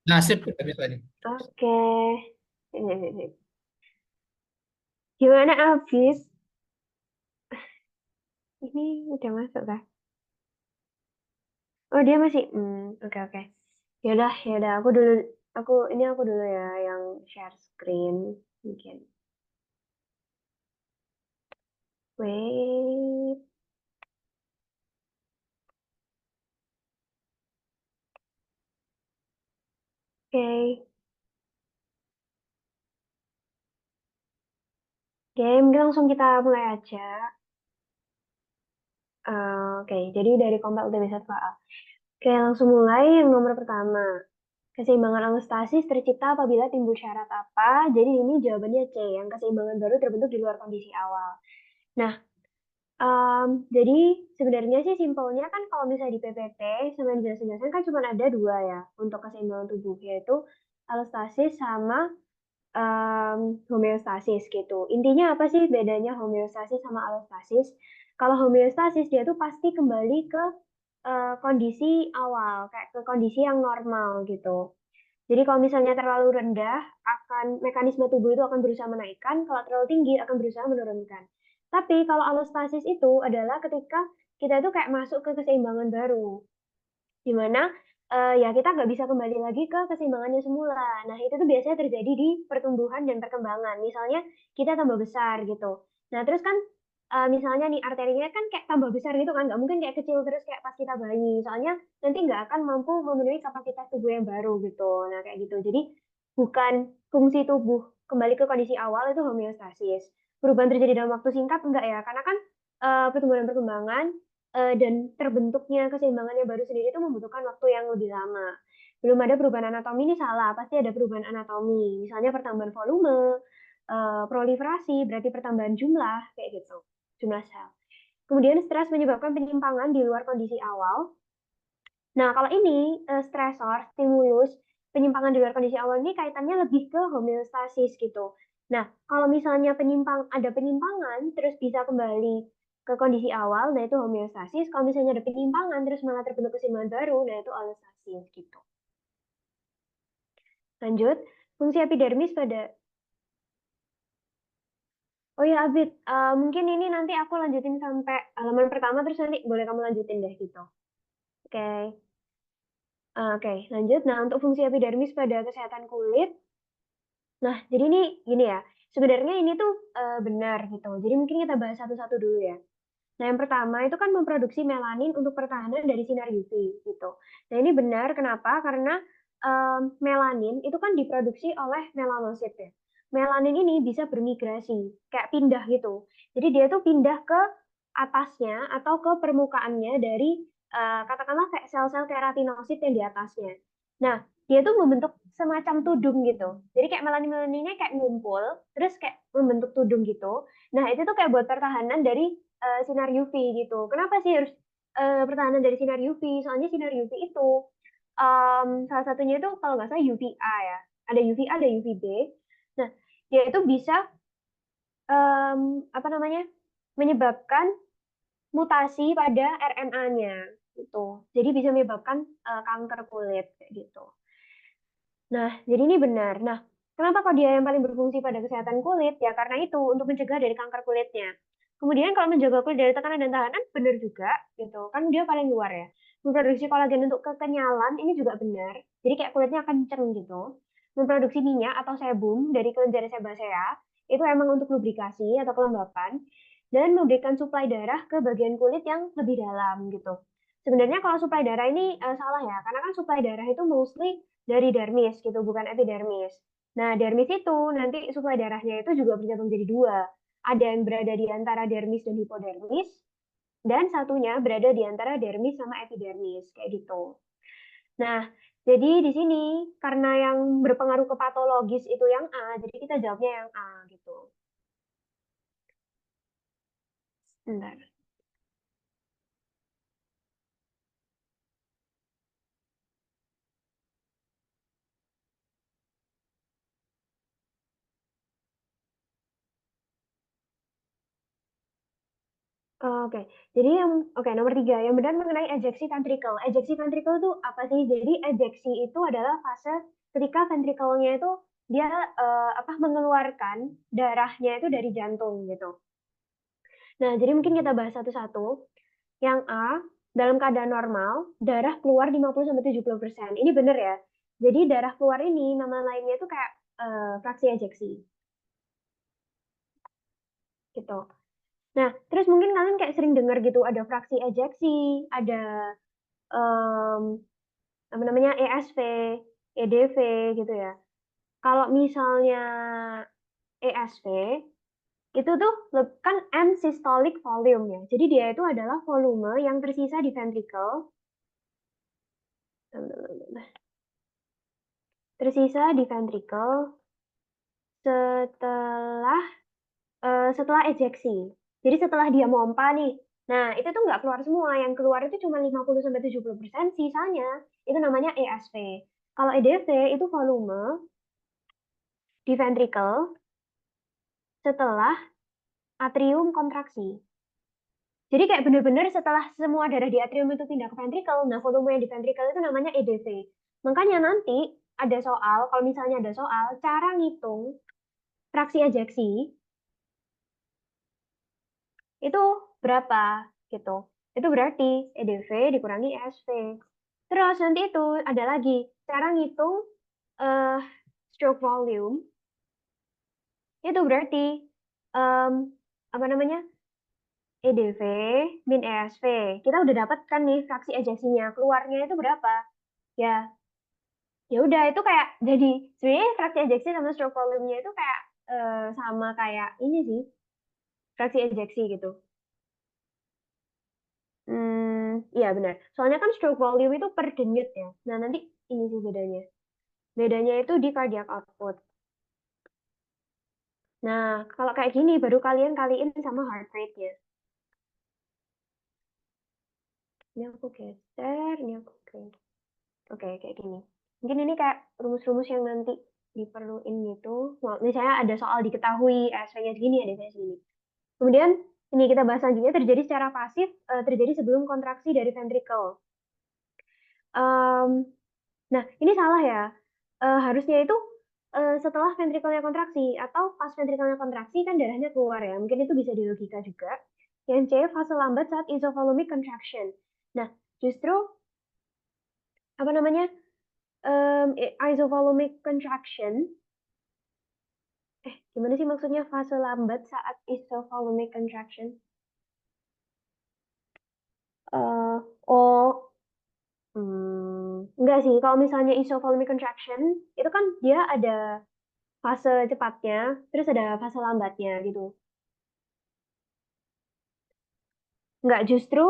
Nasib kita bisa nih. Oke. Ini. Gimana Abis? Ini udah masuk kah? Oh dia masih. Oke oke. Yaudah yaudah aku dulu. Aku dulu ya yang share screen mungkin. Wait. Oke. Game langsung kita mulai aja. Oke, jadi dari kompak udah bisa soal. Oke, langsung mulai yang nomor pertama. Keseimbangan allostasis tercipta apabila timbul syarat apa? Jadi ini jawabannya C, yang keseimbangan baru terbentuk di luar kondisi awal. Nah, jadi sebenarnya sih simpelnya kan kalau misalnya di PPT sama yang dijelasin kan cuma ada dua ya untuk keseimbangan tubuh, yaitu allostasis sama homeostasis gitu. Intinya apa sih bedanya homeostasis sama allostasis? Kalau homeostasis dia tuh pasti kembali ke kondisi awal, kayak ke kondisi yang normal gitu. Jadi kalau misalnya terlalu rendah, akan mekanisme tubuh itu akan berusaha menaikkan, kalau terlalu tinggi akan berusaha menurunkan. Tapi kalau allostasis itu adalah ketika kita itu kayak masuk ke keseimbangan baru, di mana ya kita nggak bisa kembali lagi ke keseimbangannya semula. Nah itu tuh biasanya terjadi di pertumbuhan dan perkembangan. Misalnya kita tambah besar gitu. Nah terus kan misalnya nih arterinya kan kayak tambah besar gitu kan, nggak mungkin kayak kecil terus kayak pas kita bayi. Soalnya nanti nggak akan mampu memenuhi kapasitas tubuh yang baru gitu. Nah kayak gitu. Jadi bukan fungsi tubuh kembali ke kondisi awal itu homeostasis. Perubahan terjadi dalam waktu singkat enggak ya, karena kan pertumbuhan dan perkembangan dan terbentuknya keseimbangan yang baru sendiri itu membutuhkan waktu yang lebih lama. Belum ada perubahan anatomi ini salah, pasti ada perubahan anatomi. Misalnya pertambahan volume, proliferasi, berarti pertambahan jumlah, kayak gitu, jumlah sel. Kemudian stres menyebabkan penyimpangan di luar kondisi awal. Nah, kalau ini stresor, stimulus, penyimpangan di luar kondisi awal ini kaitannya lebih ke homeostasis gitu. Nah, kalau misalnya ada penyimpangan, terus bisa kembali ke kondisi awal, nah itu homeostasis. Kalau misalnya ada penyimpangan, terus malah terbentuk keseimbangan baru, nah itu allostasis gitu. Lanjut, fungsi epidermis pada. Oh ya, Abid, mungkin ini nanti aku lanjutin sampai halaman pertama, terus nanti boleh kamu lanjutin deh gitu. Oke. Oke, lanjut. Nah, untuk fungsi epidermis pada kesehatan kulit, nah, jadi ini gini ya, sebenarnya ini tuh benar gitu. Jadi mungkin kita bahas satu-satu dulu ya. Nah, yang pertama itu kan memproduksi melanin untuk pertahanan dari sinar UV gitu. Nah, ini benar kenapa? Karena melanin itu kan diproduksi oleh melanosit ya. Melanin ini bisa bermigrasi, kayak pindah gitu. Jadi dia tuh pindah ke atasnya atau ke permukaannya dari katakanlah kayak sel-sel keratinosit yang di atasnya. Nah, dia tuh membentuk semacam tudung gitu. Jadi kayak melanin-melaninnya kayak ngumpul, terus kayak membentuk tudung gitu. Nah, itu tuh kayak buat pertahanan dari sinar UV gitu. Kenapa sih harus pertahanan dari sinar UV? Soalnya sinar UV itu salah satunya itu kalau nggak salah UVA ya. Ada UVA, ada UVB. Nah, dia itu bisa apa namanya menyebabkan mutasi pada RNA-nya gitu. Jadi bisa menyebabkan kanker kulit kayak gitu. Nah, jadi ini benar. Nah, kenapa kok dia yang paling berfungsi pada kesehatan kulit? Ya karena itu untuk mencegah dari kanker kulitnya. Kemudian kalau menjaga kulit dari tekanan dan tahanan benar juga gitu. Kan dia paling luar ya. Memproduksi kolagen untuk kekenyalan ini juga benar. Jadi kayak kulitnya kenceng gitu. Memproduksi minyak atau sebum dari kelenjar sebasea itu emang untuk lubrikasi atau kelembapan dan memberikan suplai darah ke bagian kulit yang lebih dalam gitu. Sebenarnya kalau suplai darah ini salah ya, karena kan suplai darah itu mostly dari dermis gitu, bukan epidermis. Nah, dermis itu nanti suplai darahnya itu juga bisa menjadi dua. Ada yang berada di antara dermis dan hipodermis, dan satunya berada di antara dermis sama epidermis, kayak gitu. Nah, jadi di sini karena yang berpengaruh ke patologis itu yang A, jadi kita jawabnya yang A gitu. Bentar. Oke. Jadi nomor 3 yang benar mengenai ejeksi ventricle. Ejeksi ventricle itu apa sih? Jadi ejeksi itu adalah fase ketika ventricle-nya itu dia, mengeluarkan darahnya itu dari jantung gitu. Nah, jadi mungkin kita bahas satu-satu. Yang A, dalam keadaan normal, darah keluar 50-70%. Ini benar ya. Jadi darah keluar ini nama lainnya itu kayak, fraksi ejeksi, gitu. Nah, terus mungkin kalian kayak sering dengar gitu ada fraksi ejeksi, ada, mmm, apa namanya, ESV, EDV gitu ya. Kalau misalnya ESV, itu tuh kan end systolic volume ya. Jadi dia itu adalah volume yang tersisa di ventricle tersisa di ventricle setelah, setelah ejeksi. Jadi setelah dia mompa nih, nah itu tuh nggak keluar semua, yang keluar itu cuma 50-70%, sisanya itu namanya ESV. Kalau EDV itu volume di ventricle setelah atrium kontraksi. Jadi kayak bener-bener setelah semua darah di atrium itu pindah ke ventricle, nah volume yang di ventricle itu namanya EDV. Makanya nanti ada soal, kalau misalnya ada soal, cara ngitung fraksi ejeksi itu berapa gitu. Itu berarti EDV dikurangi ESV. Terus nanti itu ada lagi cara ngitung eh, stroke volume itu berarti em, apa namanya EDV min ESV. Kita udah dapat kan nih fraksi ejeksinya, keluarnya itu berapa? Ya, ya udah itu kayak jadi sebenarnya fraksi ejeksi sama stroke volume-nya itu kayak sama kayak ini sih, fraksi ejeksi gitu. Iya benar. Soalnya kan stroke volume itu per denyut ya. Nah, nanti ini sih bedanya. Bedanya itu di cardiac output. Nah, kalau kayak gini baru kalian kaliin sama heart rate-nya. Ini aku geser, ini aku geser. Oke, kayak gini. Mungkin ini kayak rumus-rumus yang nanti diperluin gitu. Misalnya ada soal diketahui SV-nya segini, ada saya segini. Kemudian ini kita bahas selanjutnya terjadi secara pasif, terjadi sebelum kontraksi dari ventricle. Nah, ini salah ya. Harusnya itu setelah ventrikelnya kontraksi atau pas ventrikelnya kontraksi kan darahnya keluar ya. Mungkin itu bisa dilogika juga. Yang C, fase lambat saat isovolumic contraction. Nah, justru apa namanya isovolumic contraction. Gimana sih maksudnya fase lambat saat isovolumic contraction? Eh, oh, enggak sih. Kalau misalnya isovolumic contraction, itu kan dia ada fase cepatnya, terus ada fase lambatnya gitu. Enggak, justru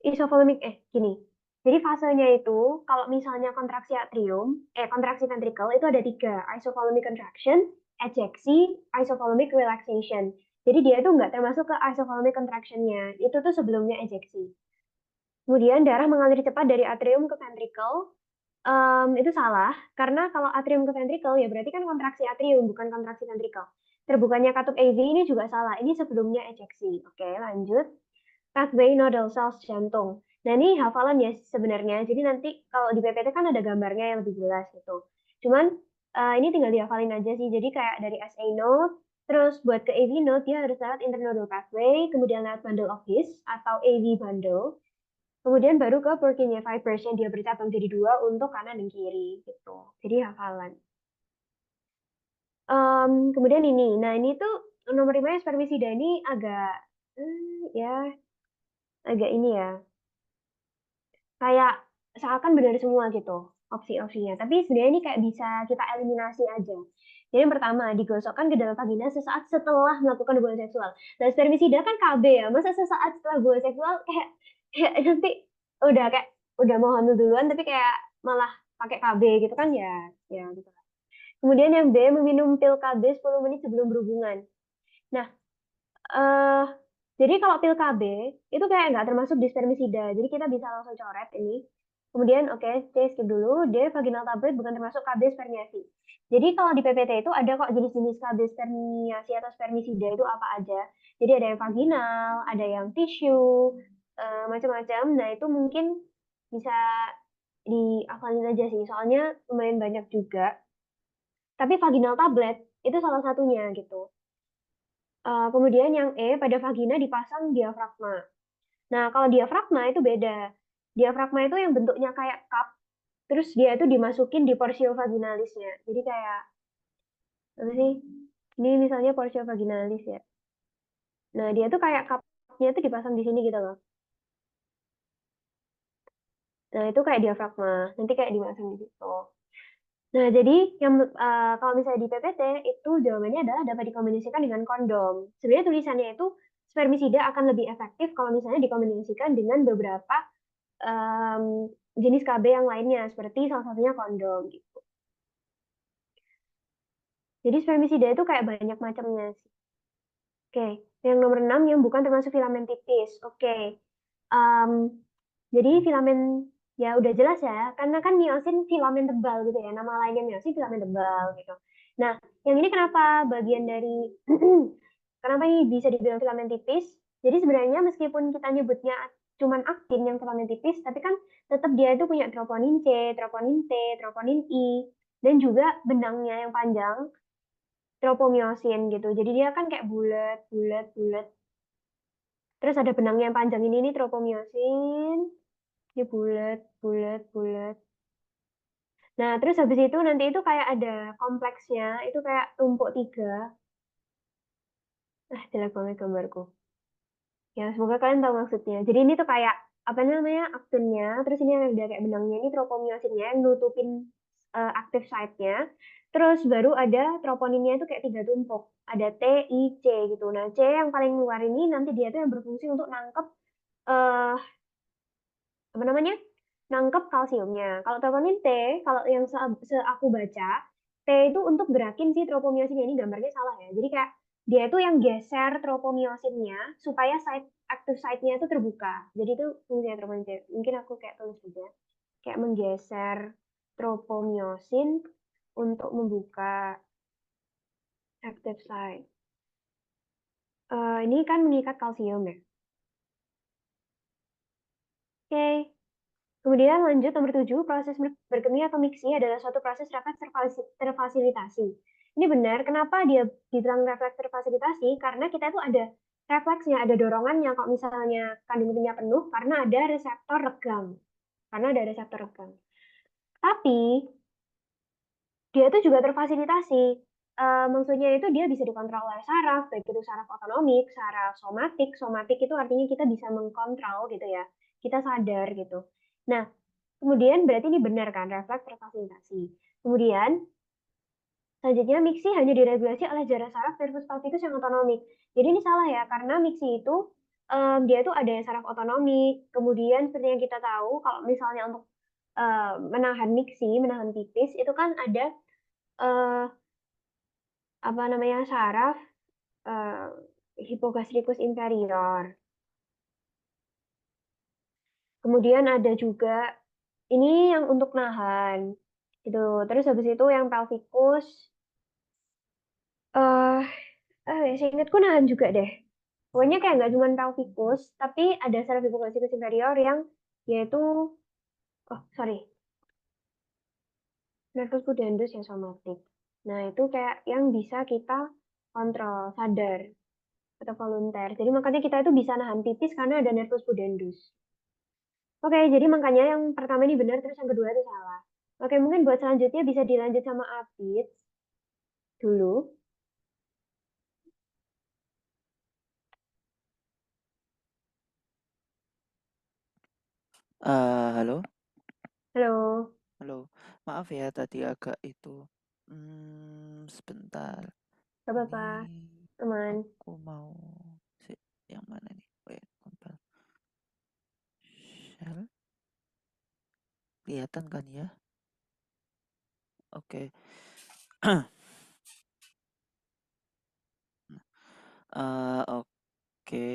isovolumic, gini. Jadi fasenya itu, kalau misalnya kontraksi atrium, kontraksi ventricle, itu ada 3. Isovolumic contraction, ejeksi, isovolumic relaxation. Jadi dia itu nggak termasuk ke isovolumic contraction-nya. Itu tuh sebelumnya ejeksi. Kemudian darah mengalir cepat dari atrium ke ventricle, itu salah, karena kalau atrium ke ventricle ya berarti kan kontraksi atrium, bukan kontraksi ventricle. Terbukanya katup AV ini juga salah, ini sebelumnya ejeksi. Oke, lanjut. Pathway nodal cells jantung. Nah, ini hafalan ya sebenarnya. Jadi nanti kalau di PPT kan ada gambarnya yang lebih jelas gitu. Cuman ini tinggal dihafalin aja sih. Jadi kayak dari SA node, terus buat ke AV node dia harus lewat internodal pathway, kemudian lewat bundle of His atau AV bundle. Kemudian baru ke Purkinje fibers yang dia bercabang jadi 2 untuk kanan dan kiri gitu. Jadi hafalan. Kemudian ini, nah ini tuh nomor 5 spermisida ini agak ya agak ini ya, kayak seakan benar semua gitu opsi-opsinya. Tapi sebenarnya ini kayak bisa kita eliminasi aja. Jadi yang pertama, digosokkan ke dalam vagina sesaat setelah melakukan hubungan seksual. Nah, spermisida kan KB ya. Masa sesaat setelah hubungan seksual kayak nanti kayak udah mau hamil duluan tapi kayak malah pakai KB gitu kan ya. Ya gitu. Kemudian yang B, meminum pil KB 10 menit sebelum berhubungan. Nah, eh jadi kalau pil KB itu kayak nggak termasuk di spermisida. Jadi kita bisa langsung coret ini. Kemudian oke, C skip dulu. D vaginal tablet bukan termasuk KB spermiasi. Jadi kalau di PPT itu ada kok jenis-jenis KB spermiasi atau spermisida itu apa aja. Jadi ada yang vaginal, ada yang tisu, macam-macam. Nah itu mungkin bisa dihafalin aja sih, soalnya lumayan banyak juga. Tapi vaginal tablet itu salah satunya gitu. Kemudian yang E, pada vagina dipasang diafragma. Nah, kalau diafragma itu beda. Diafragma itu yang bentuknya kayak cup, terus dia itu dimasukin di porsio vaginalisnya. Jadi kayak, apa sih? Ini misalnya porsio vaginalis ya. Nah, dia tuh kayak cupnya itu dipasang di sini gitu loh. Nah, itu kayak diafragma. Nanti kayak dimasang di situ. Nah, jadi yang kalau misalnya di PPT itu jawabannya adalah dapat dikombinasikan dengan kondom. Sebenarnya tulisannya itu spermisida akan lebih efektif kalau misalnya dikombinasikan dengan beberapa em, jenis KB yang lainnya, seperti salah satunya kondom gitu. Jadi spermisida itu kayak banyak macamnya sih. Oke, yang nomor 6 yang bukan termasuk filamen tipis. Oke, Em, jadi filamen ya udah jelas ya, karena kan miosin filamen tebal gitu ya, nama lainnya miosin filamen tebal gitu. Nah, yang ini kenapa bagian dari kenapa ini bisa dibilang filamen tipis? Jadi sebenarnya meskipun kita nyebutnya cuman aktin yang filamen tipis, tapi kan tetap dia itu punya troponin C, troponin T, troponin I, dan juga benangnya yang panjang, tropomyosin gitu. Jadi dia kan kayak bulat, bulat, bulat. Terus ada benangnya yang panjang ini tropomyosin, dia bulat, bulat, bulat. Nah, terus habis itu nanti itu kayak ada kompleksnya, itu kayak tumpuk tiga. Jelek banget gambarku. Ya, semoga kalian tahu maksudnya. Jadi ini tuh kayak, apa namanya, aktinnya, terus ini ada kayak benangnya, ini tropomyosinnya yang nutupin active site-nya. Terus baru ada troponinnya itu kayak tiga tumpuk. Ada T, I, C gitu. Nah, C yang paling luar ini nanti dia tuh yang berfungsi untuk nangkep eh apa namanya, nangkep kalsiumnya. Kalau troponin T, kalau yang aku baca, T itu untuk gerakin si tropomyosinnya, ini gambarnya salah ya. Jadi kayak dia itu yang geser tropomyosinnya supaya active site-nya itu terbuka. Jadi itu fungsinya troponin T. Mungkin aku kayak tulis juga, kayak menggeser tropomyosin untuk membuka active site. Ini kan mengikat kalsium ya. Oke, okay. Kemudian lanjut nomor 7, proses berkemih atau mixi adalah suatu proses refleks terfasilitasi. Ini benar, kenapa dia dibilang refleks terfasilitasi? Karena kita itu ada refleksnya, ada dorongannya kalau misalnya kandung kemihnya penuh karena ada reseptor regang. Karena ada reseptor regang. Tapi dia itu juga terfasilitasi. Maksudnya itu dia bisa dikontrol oleh saraf, baik itu saraf otonomik, saraf somatik. Somatik itu artinya kita bisa mengkontrol gitu ya. Kita sadar gitu. Nah, kemudian berarti ini benar kan, refleks terfasilitasi. Kemudian selanjutnya mixi hanya diregulasi oleh jarak saraf nervus vagus yang otonomik. Jadi ini salah ya, karena mixi itu dia itu ada yang saraf otonomik. Kemudian seperti yang kita tahu, kalau misalnya untuk menahan mixi, menahan pipis, itu kan ada uh, apa namanya saraf uh, hipogastrikus inferior. Kemudian ada juga ini yang untuk nahan gitu. Terus habis itu yang pelvikus eh saya ingatku nahan juga deh. Pokoknya kayak nggak cuma pelvikus, tapi ada saraf hipogastrikus inferior yang yaitu oh sorry, nervus pudendus yang somatik. Nah itu kayak yang bisa kita kontrol sadar atau volunteer. Jadi makanya kita itu bisa nahan pipis karena ada nervus pudendus. Oke, jadi makanya yang pertama ini benar, terus yang kedua itu salah. Oke, mungkin buat selanjutnya bisa dilanjut sama Apit dulu. Halo, Halo, halo. Maaf ya tadi agak itu. Sebentar. gak Ini apa-apa, teman. aku mau yang mana nih? Wait, bentar. Shell, kelihatan kan ya? Oke. Oke.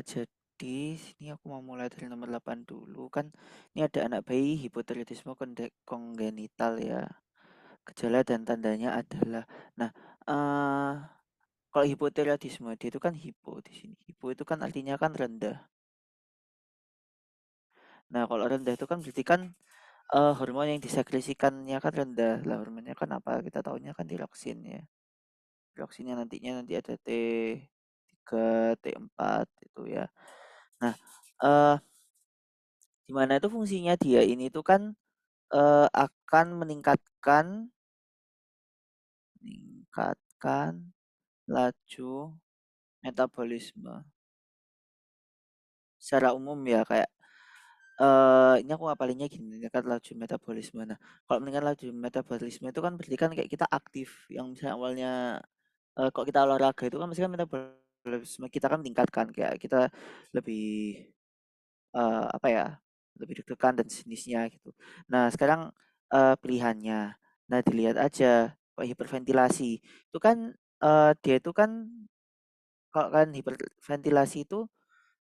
Jadi Jadi sini aku mau mulai dari nomor 8 dulu kan. Ini ada anak bayi hipotiroidisme kongenital ya. Gejala dan tandanya adalah, nah, eh kalau hipotiroidisme dia itu kan hipo di sini. Hipo itu kan artinya kan rendah. Nah, kalau rendah itu kan berarti kan hormon yang disekresikannya kan rendah. Lah hormonnya kan apa? Kita tahunya kan diroksin ya. Diroksinnya nanti ada T3, T4 itu ya. Nah, eh di mana itu fungsinya dia ini tuh kan akan meningkatkan laju metabolisme secara umum ya kayak ini aku ngapalinnya gini, meningkatkan laju metabolisme. Nah, kalau meningkatkan laju metabolisme itu kan berarti kan kayak kita aktif, yang misalnya awalnya kalau kita olahraga itu kan mesti kan metabolisme kita kan meningkatkan kayak kita lebih apa ya, lebih deg-degan dan sejenisnya gitu. Nah, sekarang pilihannya. Nah, dilihat aja kalau hiperventilasi itu kan dia itu kan kalau kan hiperventilasi itu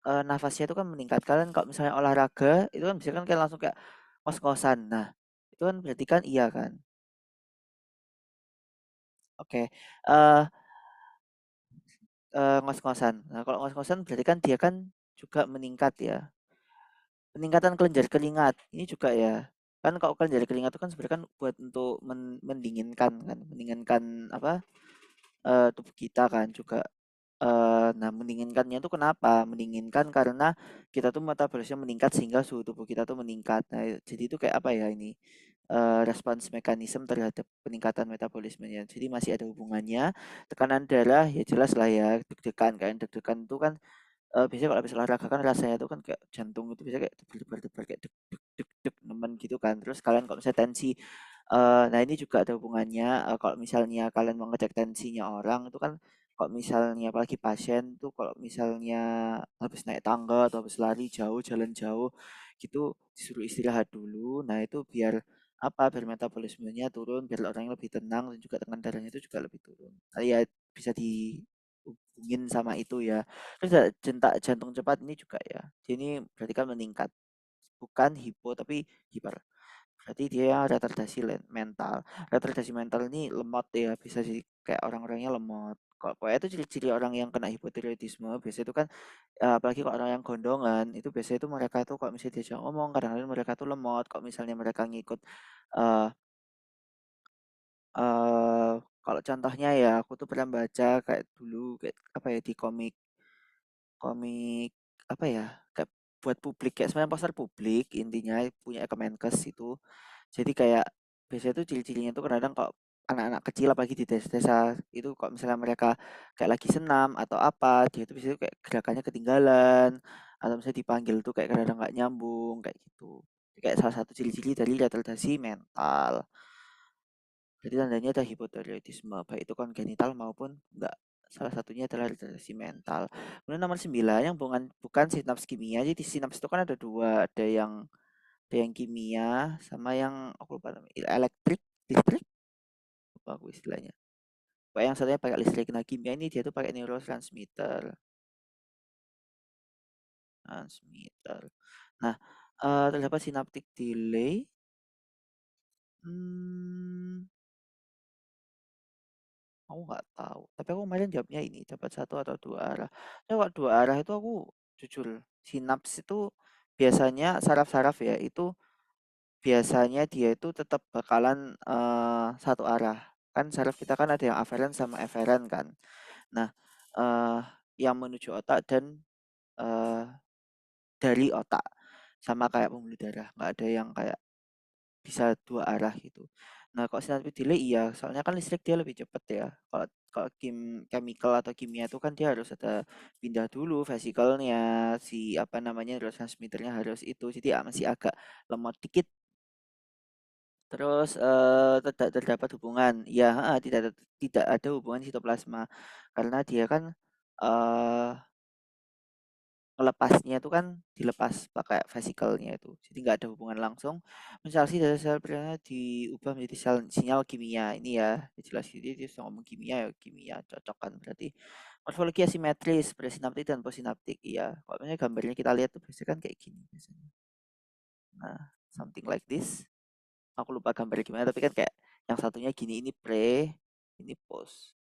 nafasnya itu kan meningkat. Kalian kalau misalnya olahraga itu kan bisa kan kayak langsung kayak ngos-ngosan. Nah, itu kan berarti kan iya kan? Oke. eh ngos-ngosan. Nah, kalau ngos-ngosan berarti kan dia kan juga meningkat ya. Peningkatan kelenjar keringat ini juga ya. Kan kalau kelenjar keringat itu kan sebenarnya kan buat untuk mendinginkan kan, mendinginkan apa? Tubuh kita kan juga. Nah, mendinginkannya itu kenapa? Mendinginkan karena kita tuh metabolisme meningkat sehingga suhu tubuh kita tuh meningkat. Nah, jadi itu kayak apa ya ini? Respons mekanisme terhadap peningkatan metabolismenya. Jadi masih ada hubungannya. Tekanan darah ya jelas lah ya, deg-degan kan. Deg-degan itu kan biasanya kalau habis olahraga kan rasanya itu kan kayak jantung itu bisa kayak debar-debar kayak deg deg deg deg nemen gitu kan. Terus kalian kalau misalnya tensi nah ini juga ada hubungannya kalau misalnya kalian mau ngecek tensinya orang itu kan kalau misalnya apalagi pasien tuh kalau misalnya habis naik tangga atau habis lari jauh, jalan jauh gitu disuruh istirahat dulu. Nah, itu biar apa? Biar metabolismenya turun, biar orangnya lebih tenang dan juga tekanan darahnya itu juga lebih turun. Ya bisa dihubungin sama itu ya. Terus detak jantung cepat ini juga ya. Dia ini berarti kan meningkat. Bukan hipo tapi hiper. Berarti dia retardasi mental. Retardasi mental ini lemot ya, bisa sih kayak orang-orangnya lemot. Kok pokoknya itu ciri-ciri orang yang kena hipotiroidisme biasanya itu kan apalagi kalau orang yang gondongan itu biasanya itu mereka itu kalau misalnya diajak ngomong kadang-kadang mereka tuh lemot. Kalau misalnya mereka ngikut eh eh kalau contohnya ya aku tuh pernah baca kayak dulu kayak apa ya di komik komik apa ya kayak buat publik kayak sebenarnya poster publik intinya punya Kemenkes itu jadi kayak biasanya tuh ciri-cirinya tuh kadang kalau anak-anak kecil apalagi di desa-desa itu kalau misalnya mereka kayak lagi senam atau apa dia itu biasanya kayak gerakannya ketinggalan atau misalnya dipanggil tuh kayak kadang nggak nyambung kayak gitu. Kayak salah satu ciri-ciri dari retardasi mental. Jadi tandanya ada hipotiroidisme, baik itu kongenital maupun enggak. Salah satunya adalah retardasi mental. Kemudian nomor 9 yang bukan sinaps kimia. Jadi sinaps itu kan ada dua, ada yang kimia sama yang aku lupa namanya, elektrik, listrik, lupa aku istilahnya. Pokoknya yang satunya pakai listrik. Nah, kimia ini dia tuh pakai neurotransmitter, transmitter. Nah, terdapat synaptic delay. Hmm, aku nggak tahu. Tapi aku kemarin jawabnya ini dapat satu atau dua arah. Nah, kalau dua arah itu aku jujur sinaps itu biasanya saraf-saraf ya itu biasanya dia itu tetap bakalan satu arah. Kan saraf kita kan ada yang aferen sama eferen kan. Nah, eh yang menuju otak dan eh dari otak sama kayak pembuluh darah, nggak ada yang kayak bisa dua arah gitu. Nah, kalau sinar delay iya, soalnya kan listrik dia lebih cepet ya. Kalau kalau chemical atau kimia itu kan dia harus ada pindah dulu vesikelnya, si apa namanya neurotransmitternya harus itu. Jadi masih agak lemot dikit. Terus tidak terdapat hubungan. Ya, tidak ada hubungan sitoplasma karena dia kan eh ngelepasnya itu kan dilepas pakai vesikelnya itu. Jadi nggak ada hubungan langsung. Misal sih dari sel pernah diubah menjadi sel sinyal kimia. Ini ya, jelas ini dia sudah ngomong kimia ya kimia cocok kan berarti morfologi asimetris presinaptik dan postsinaptik. Iya, pokoknya gambarnya kita lihat tuh biasanya kan kayak gini biasanya. Nah, something like this. Aku lupa gambarnya gimana tapi kan kayak yang satunya gini ini pre, ini post.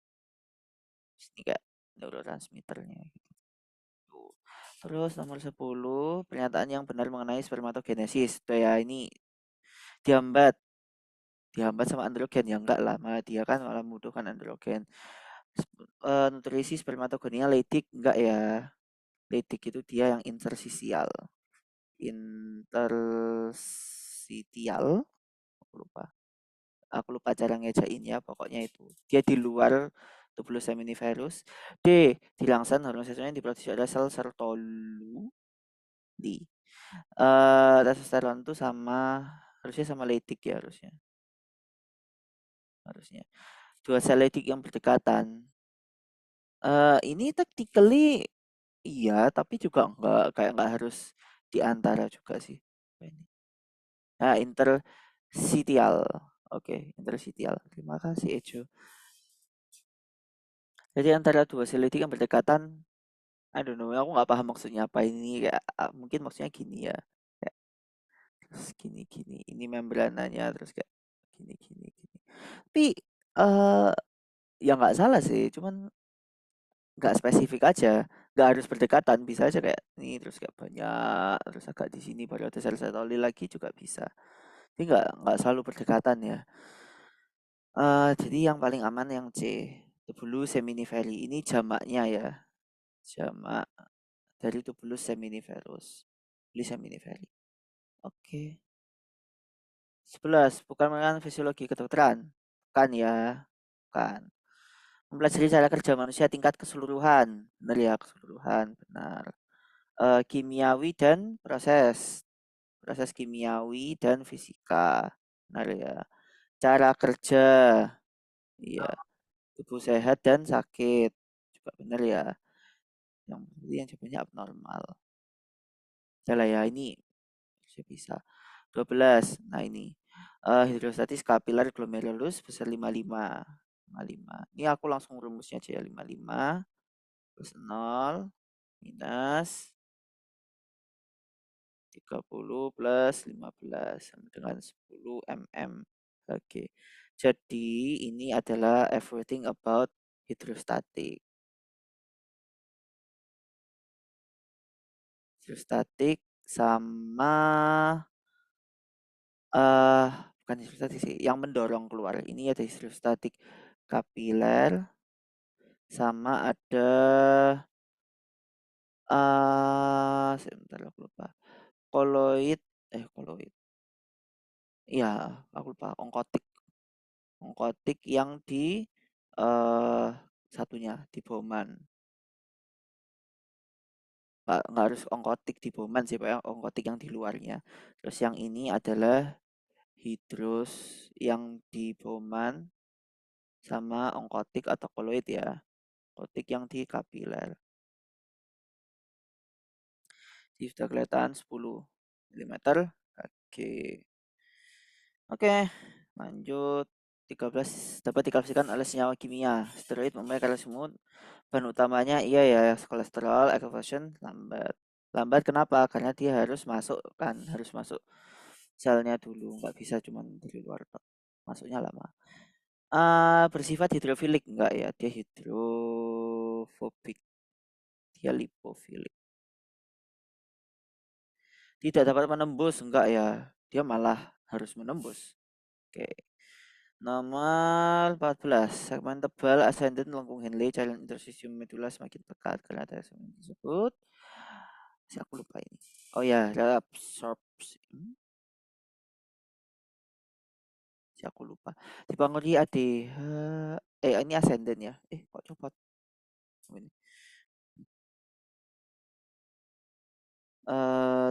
Ini kayak neurotransmitternya gitu. Terus nomor 10, pernyataan yang benar mengenai spermatogenesis. Tuh ya, ini dihambat. Dihambat sama androgen. Ya enggak lah, malah dia kan malah membutuhkan androgen. Nutrisi spermatogenia Leydig enggak ya. Leydig itu dia yang intersisial. Intersitial, aku lupa. Aku lupa cara ngejainnya, pokoknya itu. Dia di luar tubulus seminiferus. D. Dilangsan hormon sesuai yang diproduksi oleh sel Sertoli. Testosteron tuh harusnya sama Leydig ya harusnya. Harusnya. Dua sel Leydig yang berdekatan. Ini technically iya, tapi juga kayak enggak harus di antara juga sih. Nah, intersitial. Oke, intersitial. Terima kasih, Ejo. Jadi antara dua sel Leydig yang berdekatan, I don't know, aku nggak paham maksudnya apa ini. Kayak, mungkin maksudnya gini ya. Kayak, terus gini-gini. Ini membrananya, terus kayak gini-gini. Tapi eh ya nggak salah sih, cuman nggak spesifik aja, nggak harus berdekatan, bisa aja kayak ini terus kayak banyak, terus agak di sini baru ada sel setoli lagi juga bisa. Jadi nggak selalu berdekatan ya. Jadi yang paling aman yang C, tubulus seminiferi ini jamaknya ya, jamak dari tubulus seminiferus, tubulus seminiferi. Oke. 11, bukan merupakan fisiologi kedokteran, kan ya, kan. Mempelajari cara kerja manusia tingkat keseluruhan, benar ya keseluruhan, benar. Kimiawi dan proses kimiawi dan fisika, benar ya. Cara kerja, iya. Tubuh sehat dan sakit, juga benar ya. Yang jawabannya abnormal. Salah ya ini bisa. 12. Nah ini hidrostatis kapiler glomerulus besar 55. 55. Ini aku langsung rumusnya aja ya 55 plus 0 minus 30 plus 15 sama dengan 10 mm. Oke. Jadi ini adalah everything about hidrostatik. Hidrostatik sama bukan hidrostatik sih, yang mendorong keluar. Ini ada hidrostatik kapiler sama ada sebentar aku lupa. Koloid, koloid. Iya, aku lupa. Onkotik. Onkotik yang di satunya di Bowman. Nggak harus onkotik di Bowman sih, Pak. Onkotik yang di luarnya. Terus yang ini adalah hidros yang di Bowman sama onkotik atau koloid ya. Onkotik yang di kapiler. Jadi sudah kelihatan 10 mm. Oke. Oke, lanjut. 13 dapat dikapsikan oleh senyawa kimia. Steroid mempunyai kalsium. Bahan utamanya iya ya, kolesterol, exhaustion lambat. Lambat kenapa? Karena dia harus masuk kan, harus masuk selnya dulu, nggak bisa cuma dari luar masuknya lama. Bersifat hidrofilik enggak ya, dia hidrofobik, dia lipofilik. Tidak dapat menembus enggak ya, dia malah harus menembus. Oke. Nomor 14, segmen tebal ascendant lengkung Henle jalan intersisium medula semakin pekat karena ada segmen tersebut. Si aku lupa ini. Oh ya, reabsorpsi. Si aku lupa. Dipengaruhi ADH. Ini ascendant ya. Kok copot? Ini.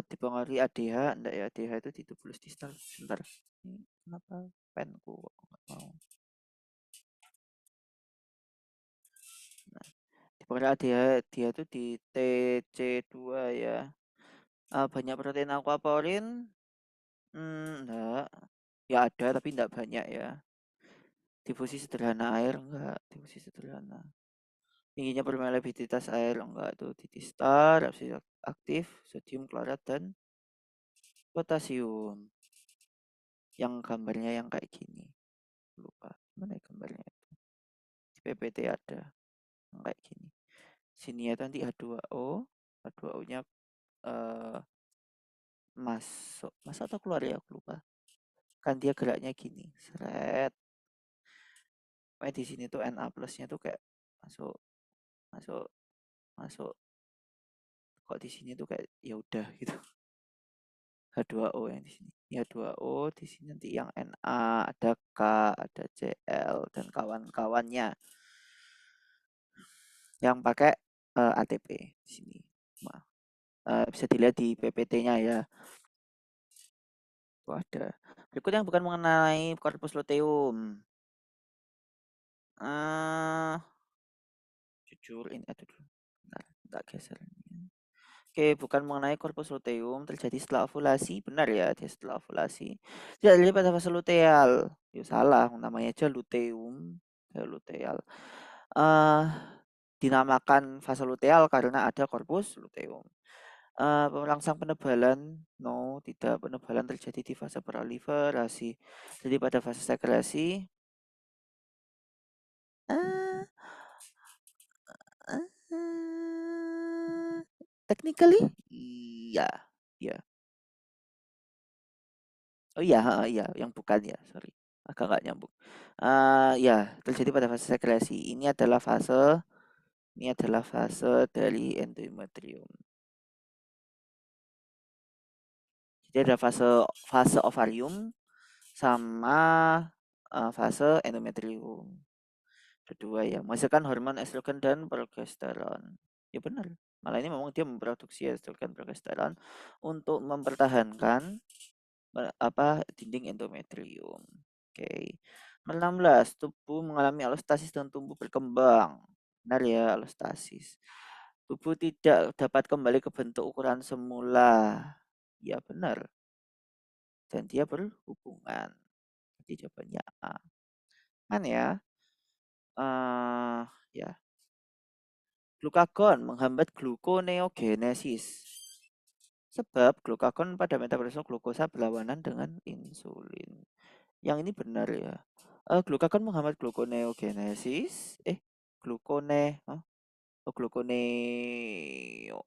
Dipengaruhi ADH, enggak ya? ADH itu di tubulus distal. Sebentar. Ini kenapa penku kok nggak mau? Nah, pokoknya dia tuh di TC2 ya. Banyak protein aquaporin? Enggak. Ya ada tapi enggak banyak ya. Difusi sederhana air enggak, difusi sederhana. Tingginya permeabilitas air enggak tuh di T-star, aktif, sodium klorat dan potasium. Yang gambarnya yang kayak gini. Lupa. Mana ya gambarnya itu? Di PPT ada. Yang kayak gini. Sini ya nanti H2O. H2O-nya masuk atau keluar ya aku lupa. Kan dia geraknya gini. Seret. Di sini tuh Na plusnya tuh kayak masuk masuk masuk kok di sini tuh kayak ya udah gitu. H2O yang di sini. Ya H2O di sini nanti yang Na, ada K, ada Cl dan kawan-kawannya. Yang pakai ATP di sini. Bisa dilihat di PPT-nya ya. Tuh ada. Berikut yang bukan mengenai korpus luteum. Jujur ini aduh dulu. Bentar, geser. Oke, bukan mengenai korpus luteum terjadi setelah ovulasi, benar ya, dia setelah ovulasi. Tidak terjadi pada fase luteal. Ya salah, namanya aja luteum, ya luteal. Dinamakan fase luteal karena ada korpus luteum. Perangsang penebalan, no, tidak, penebalan terjadi di fase proliferasi. Jadi pada fase sekresi, uh, technically, iya, iya. Oh iya, iya, yang bukan ya, sorry, agak nggak nyambung. Ya, terjadi pada fase sekresi. Ini adalah fase dari endometrium. Jadi ada fase ovarium sama fase endometrium. Kedua ya, menghasilkan hormon estrogen dan progesteron. Ya benar. Malah ini memang dia memproduksi estrogen progesteron untuk mempertahankan dinding endometrium. Oke. 16. Tubuh mengalami alostasis dan tumbuh berkembang. Benar ya, alostasis. Tubuh tidak dapat kembali ke bentuk ukuran semula. Ya benar. Dan dia berhubungan. Jadi jawabannya A. Kan ya? Ya. Glukagon menghambat gluconeogenesis. Sebab glukagon pada metabolisme glukosa berlawanan dengan insulin. Yang ini benar ya. Glukagon menghambat gluconeogenesis. Glukone. Gluconeo.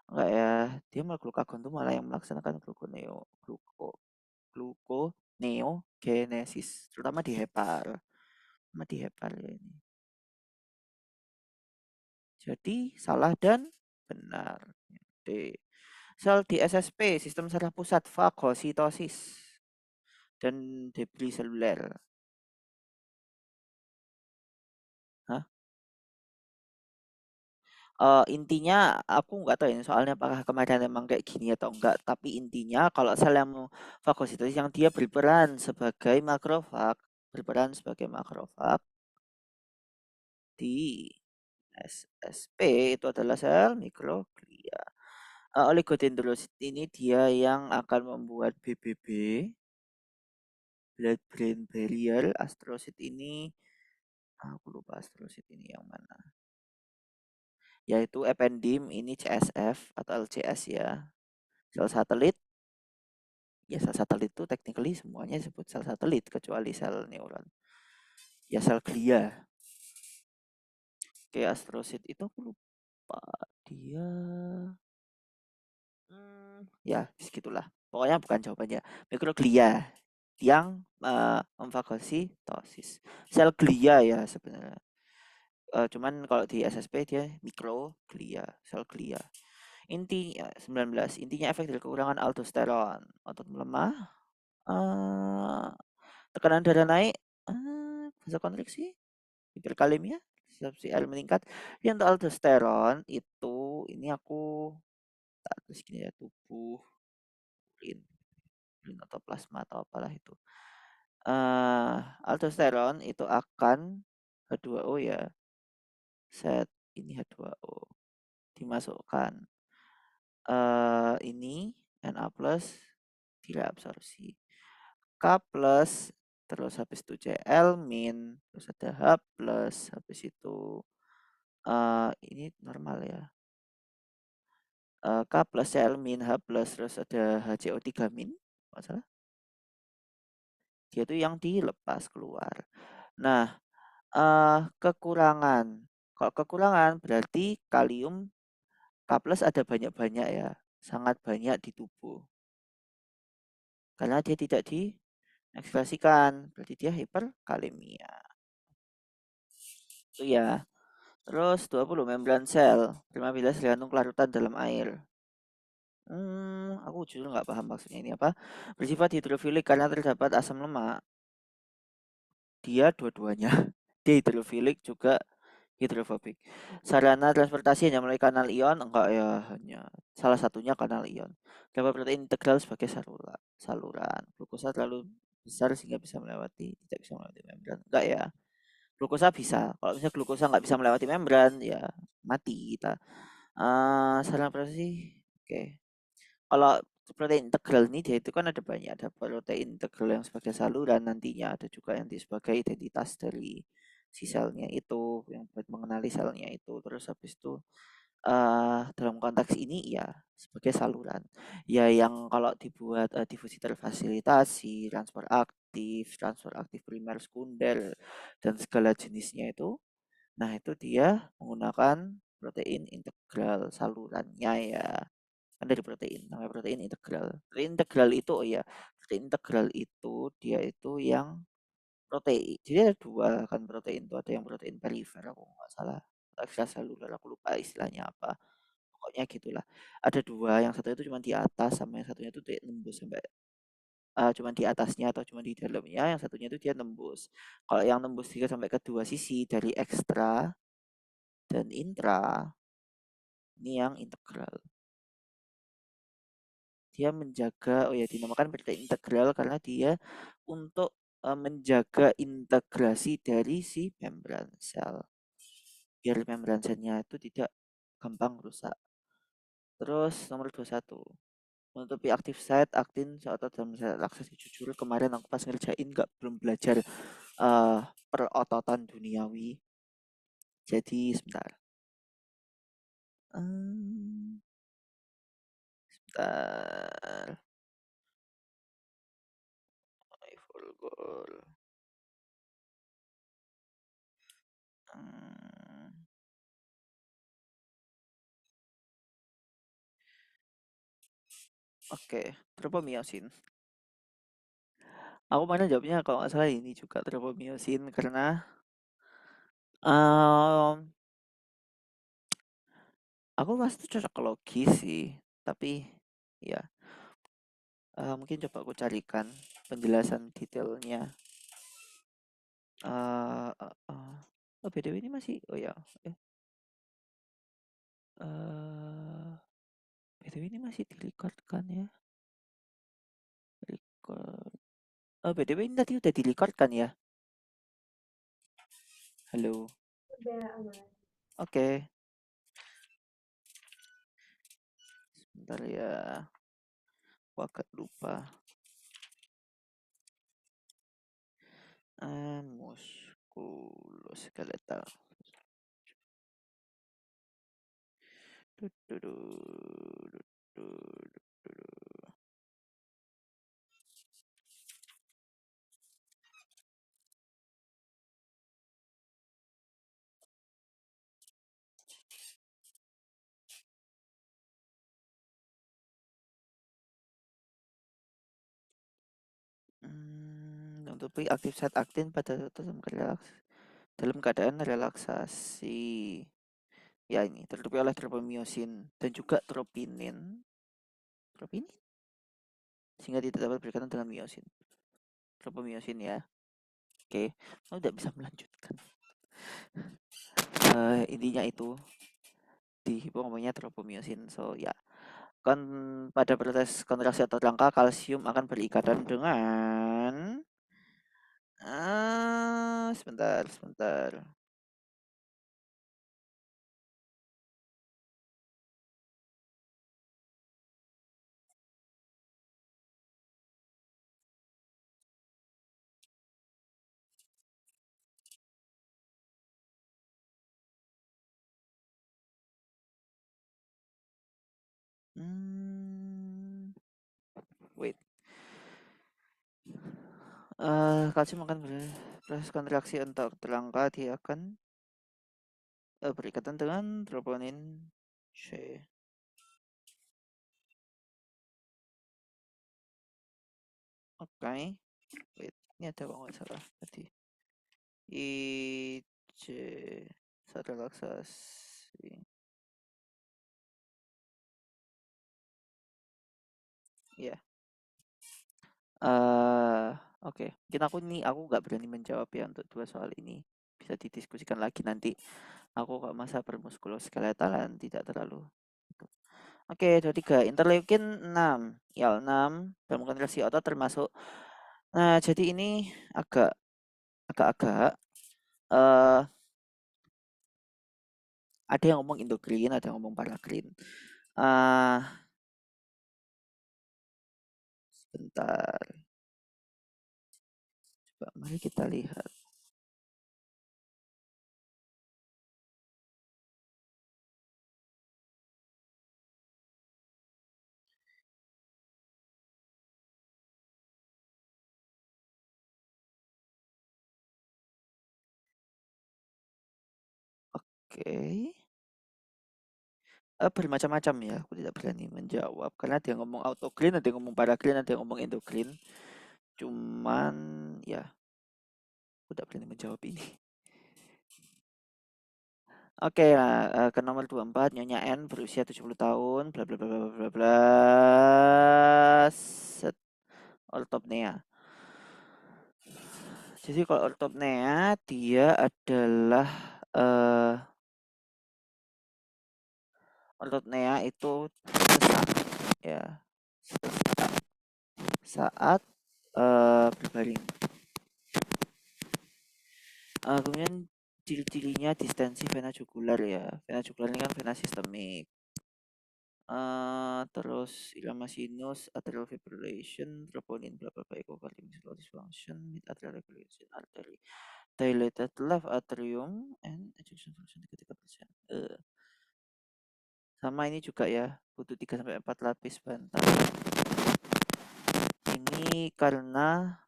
Enggak ya. Dia malah glukagon tuh malah yang melaksanakan gluconeogenesis. Terutama di hepar. Terutama di hepar ya ini. Jadi salah dan benar. D. Sel di SSP, sistem saraf pusat, fagositosis, dan debris seluler. Hah? Intinya aku nggak tahu ini soalnya apakah kemarin memang kayak gini atau enggak. Tapi intinya kalau sel yang fagositosis yang dia berperan sebagai makrofag, di SSP itu adalah sel mikroglia. Oligodendrosit ini dia yang akan membuat BBB, blood brain barrier. Astrosit ini aku lupa astrosit ini yang mana. Yaitu ependim ini CSF atau LCS ya. Sel satelit. Ya sel satelit itu technically semuanya disebut sel satelit kecuali sel neuron. Ya sel glia. Oke, astrosit itu aku lupa dia ya segitulah. Pokoknya bukan jawabannya. Mikroglia yang memfagositosis. Sel glia ya sebenarnya. Cuman kalau di SSP dia mikroglia, sel glia. Intinya 19. Intinya efek dari kekurangan aldosteron. Otot melemah, tekanan darah naik, vasokonstriksi, hiperkalemia, absorpsi air meningkat. Yang untuk aldosteron itu ini aku tulis gini ya, tubuh urin atau plasma atau apalah itu. Aldosteron itu akan H2O ya. Set ini H2O dimasukkan ini Na plus direabsorpsi. K plus terus habis itu Cl min terus ada H plus habis itu ini normal ya. K plus Cl min H plus terus ada HCO3 min masalah dia itu yang dilepas keluar. Nah, kekurangan. Kalau kekurangan berarti kalium K plus ada banyak-banyak ya, sangat banyak di tubuh. Karena dia tidak diekspresikan, berarti dia hiperkalemia. Itu ya. Terus 20 membran sel, 15 tergantung kelarutan dalam air. Aku jujur nggak paham maksudnya ini apa. Bersifat hidrofilik karena terdapat asam lemak. Dia dua-duanya. Dia hidrofilik juga hidrofobik. Sarana transportasi hanya melalui kanal ion, enggak ya, hanya salah satunya kanal ion. Dapat protein integral sebagai saluran. Glukosa terlalu besar sehingga tidak bisa melewati membran. Enggak ya. Glukosa bisa. Kalau misalnya glukosa nggak bisa melewati membran, ya mati kita. Sarana prosesi, oke. Kalau protein integral ini dia itu kan ada banyak, ada protein integral yang sebagai saluran nantinya, ada juga yang sebagai identitas dari si selnya itu, yang buat mengenali selnya itu. Terus habis itu dalam konteks ini ya sebagai saluran. Ya yang kalau dibuat difusi terfasilitasi, transfer aktif primer sekunder dan segala jenisnya itu, nah itu dia menggunakan protein integral salurannya ya. Kan dari protein, namanya protein integral. Protein integral itu oh ya, protein integral itu dia itu yang protein. Jadi ada dua kan protein itu, ada yang protein perifer aku nggak salah. Ekstraseluler aku lupa istilahnya apa. Pokoknya gitulah. Ada dua, yang satu itu cuma di atas sama yang satunya itu dia nembus sampai cuma di atasnya atau cuma di dalamnya, yang satunya itu dia nembus. Kalau yang nembus tiga sampai ke dua sisi dari ekstra dan intra, ini yang integral. Dia menjaga, oh ya dinamakan protein integral karena dia untuk menjaga integrasi dari si membran sel. Biar membran selnya itu tidak gampang rusak. Terus nomor 21. Menutupi aktif site, aktin, atau dalam relaksasi jujur. Kemarin aku pas ngerjain belum belajar perototan duniawi. Jadi sebentar. Sebentar. I forgot. Oke, tropomyosin. Aku mana jawabnya kalau nggak salah ini juga tropomyosin karena aku pasti cocok logis sih, tapi ya mungkin coba aku carikan penjelasan detailnya. Oh BTW ini masih, oh ya, BTW ini masih di-record kan ya? Record. Oh BTW ini tadi udah di-record kan ya? Halo. Udah aman. Oke. Sebentar ya. Aku agak lupa. Musculoskeletal. Untuk aktif site aktin pada dalam keadaan relaksasi. Ya ini tertutupi oleh tropomyosin dan juga tropinin. Tropinin? Sehingga tidak dapat berkaitan dengan myosin. Tropomyosin ya. Oke, udah bisa melanjutkan. Intinya itu di ngomongnya tropomyosin. So ya, kan pada proses kontraksi atau rangka kalsium akan berikatan dengan sebentar. Wait. Kalsium akan proses kontraksi untuk terangkat dia akan berikatan dengan troponin C. Oke. Wait, ini ada kok nggak salah tadi. IC saat relaksasi. Ya. Oke. Mungkin aku nggak berani menjawab ya untuk dua soal ini. Bisa didiskusikan lagi nanti. Aku kok masa bermuskuloskeletalan tidak terlalu. Oke, 23. Interleukin 6. IL-6 dalam kontraksi otot termasuk. Nah, jadi ini agak-agak eh ada yang ngomong endokrin, ada yang ngomong parakrin. Sebentar. Coba mari kita lihat. Oke. Bermacam-macam ya, aku tidak berani menjawab karena ada yang ngomong autokrin, ada yang ngomong parakrin, ada yang ngomong endokrin. Cuman ya, aku tidak berani menjawab ini. Oke lah, ke nomor 24, Nyonya N berusia 70 tahun, bla bla bla bla bla bla. Set, ortopnea. Jadi kalau ortopnea dia adalah ortopnea itu sesak ya, sesak saat berbaring. Kemudian ciri-cirinya distensi vena jugular ya. Vena jugular ini kan vena sistemik. Terus irama sinus, atrial fibrillation, troponin, bla bla bla, echocardiogram, slow dysfunction, mid atrial regulation, artery, dilated left atrium, and ejection fraction 33%. Sama ini juga ya, butuh 3 sampai 4 lapis bantal. Ini karena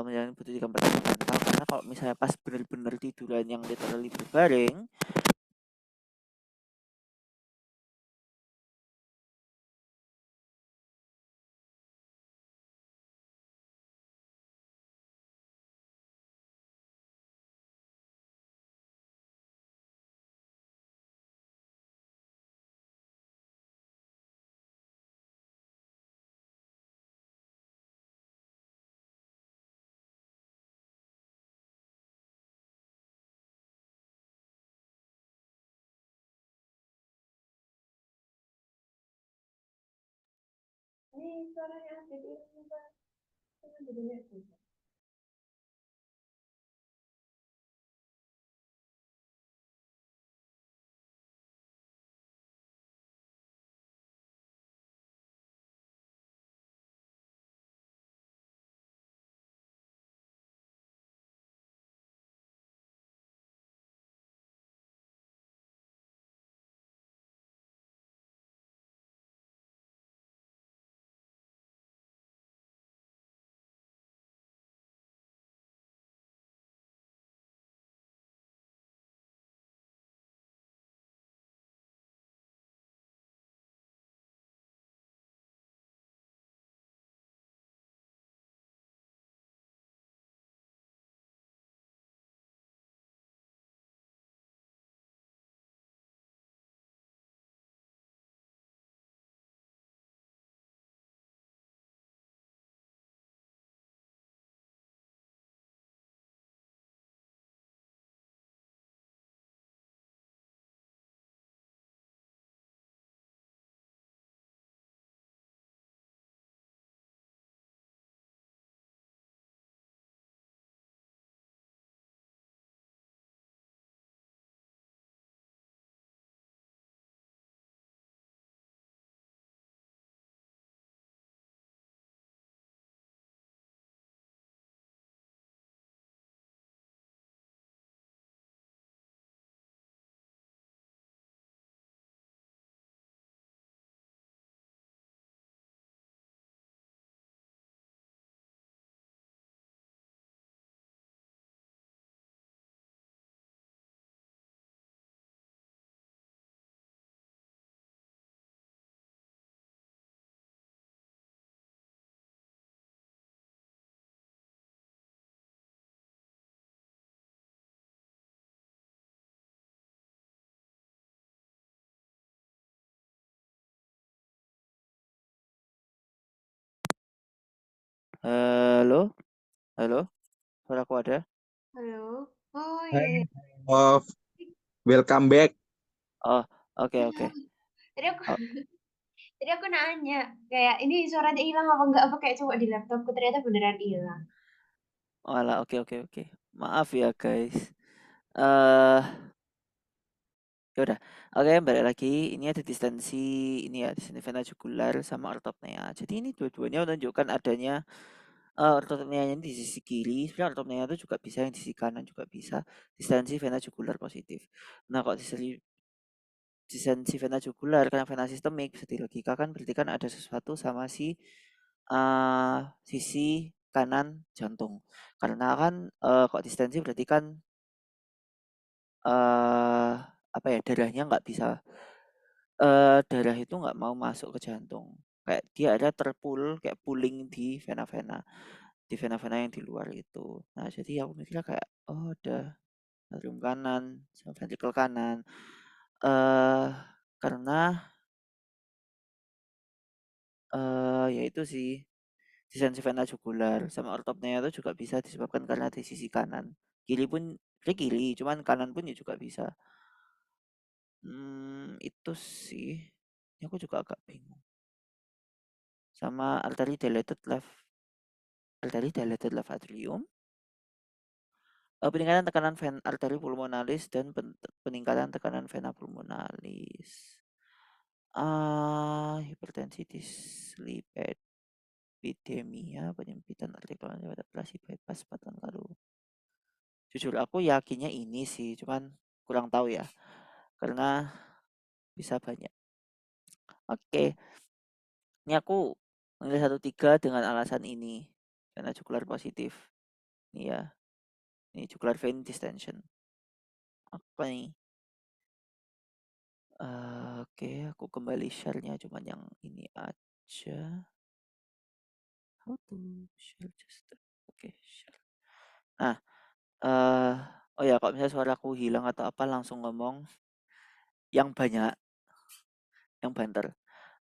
menjalani butuh 3 4 lapis bantal karena kalau misalnya pas benar-benar tiduran yang literally berbaring, Ini suaranya jadi Halo, halo, suaraku ada? Halo. Oh iya, Hai, iya. of welcome back. Oh, oke oke. Tadi aku Oh, tadi aku nanya, kayak ini suaranya hilang apa enggak? Apa kayak coba di laptopku ternyata beneran hilang. walah, oke oke oke. Maaf ya guys. Eh, ya udah. Oke, balik lagi. Ini ada distensi, ini ya, distensi vena jugular sama ortopnea. Jadi ini dua-duanya menunjukkan adanya ortopnea di sisi kiri. Sebenarnya ortopnea itu juga bisa yang di sisi kanan juga bisa. Distensi vena jugular positif. Nah, kok distensi vena jugular karena vena sistemik bisa dilogikakan berarti kan ada sesuatu sama si sisi kanan jantung. Karena kan, kok distensi berarti kan, apa ya, darahnya nggak bisa darah itu nggak mau masuk ke jantung. Kayak dia ada kayak pooling di vena-vena yang di luar itu. Nah, jadi aku mikirnya kayak, oh ada atrium kanan sama ventrikel kanan. eh karena, ya itu sih, distensi vena jugular sama ortopnea itu juga bisa disebabkan karena di sisi kanan. Kiri pun kiri, cuman kanan pun ya juga bisa. Itu sih. Ini aku juga agak bingung. Sama arteri dilated left atrium, peningkatan tekanan arteri pulmonalis dan peningkatan tekanan vena pulmonalis. Hipertensi dislipidemia, penyempitan arterial pada operasi bypass batang lalu. Jujur aku yakinnya ini sih, cuman kurang tahu ya. Karena bisa banyak. Oke, ini aku menilai 1-3 dengan alasan ini. Karena jugular positif. Ini ya, ini jugular vein distension. Apa nih? Oke, aku kembali share-nya cuman yang ini aja. How to share just oke, share. Nah, oh ya kalau misalnya suaraku hilang atau apa langsung ngomong yang banyak, yang banter.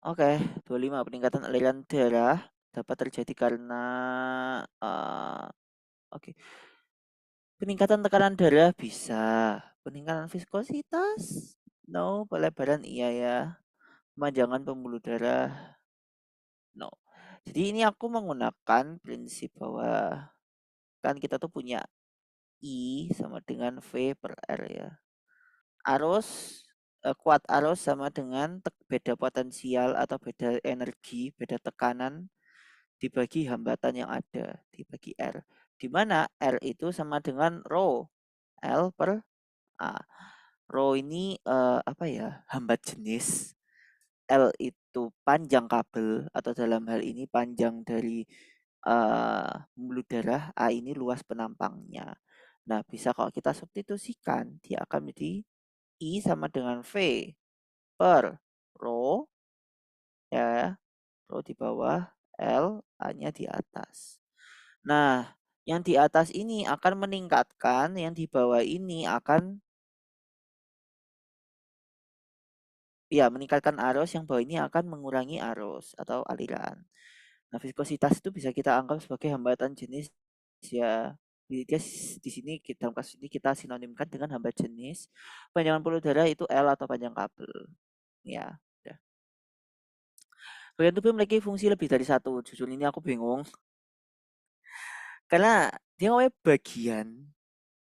Oke, 25 peningkatan aliran darah dapat terjadi karena oke. Peningkatan tekanan darah bisa. Peningkatan viskositas? No. Pelebaran iya ya. Pemanjangan pembuluh darah? No. Jadi ini aku menggunakan prinsip bahwa kan kita tuh punya I sama dengan V per R ya. Arus, kuat arus sama dengan beda potensial atau beda energi, beda tekanan dibagi hambatan yang ada, dibagi R. Di mana R itu sama dengan rho, L per A. Rho ini apa ya? Hambat jenis. L itu panjang kabel atau dalam hal ini panjang dari pembuluh darah, A ini luas penampangnya. Nah, bisa kalau kita substitusikan, dia akan menjadi I sama dengan V per rho ya, rho di bawah, L, A-nya di atas. Nah, yang di atas ini akan meningkatkan, yang di bawah ini akan ya meningkatkan arus, yang bawah ini akan mengurangi arus atau aliran. Nah, viskositas itu bisa kita anggap sebagai hambatan jenis ya. Dia di sini kita dalam kasus ini kita sinonimkan dengan hambat jenis. Panjangan pembuluh darah itu L atau panjang kabel. Ya, udah. Bagian tubuh memiliki fungsi lebih dari satu. Jujur ini aku bingung karena dia ngomongnya bagian.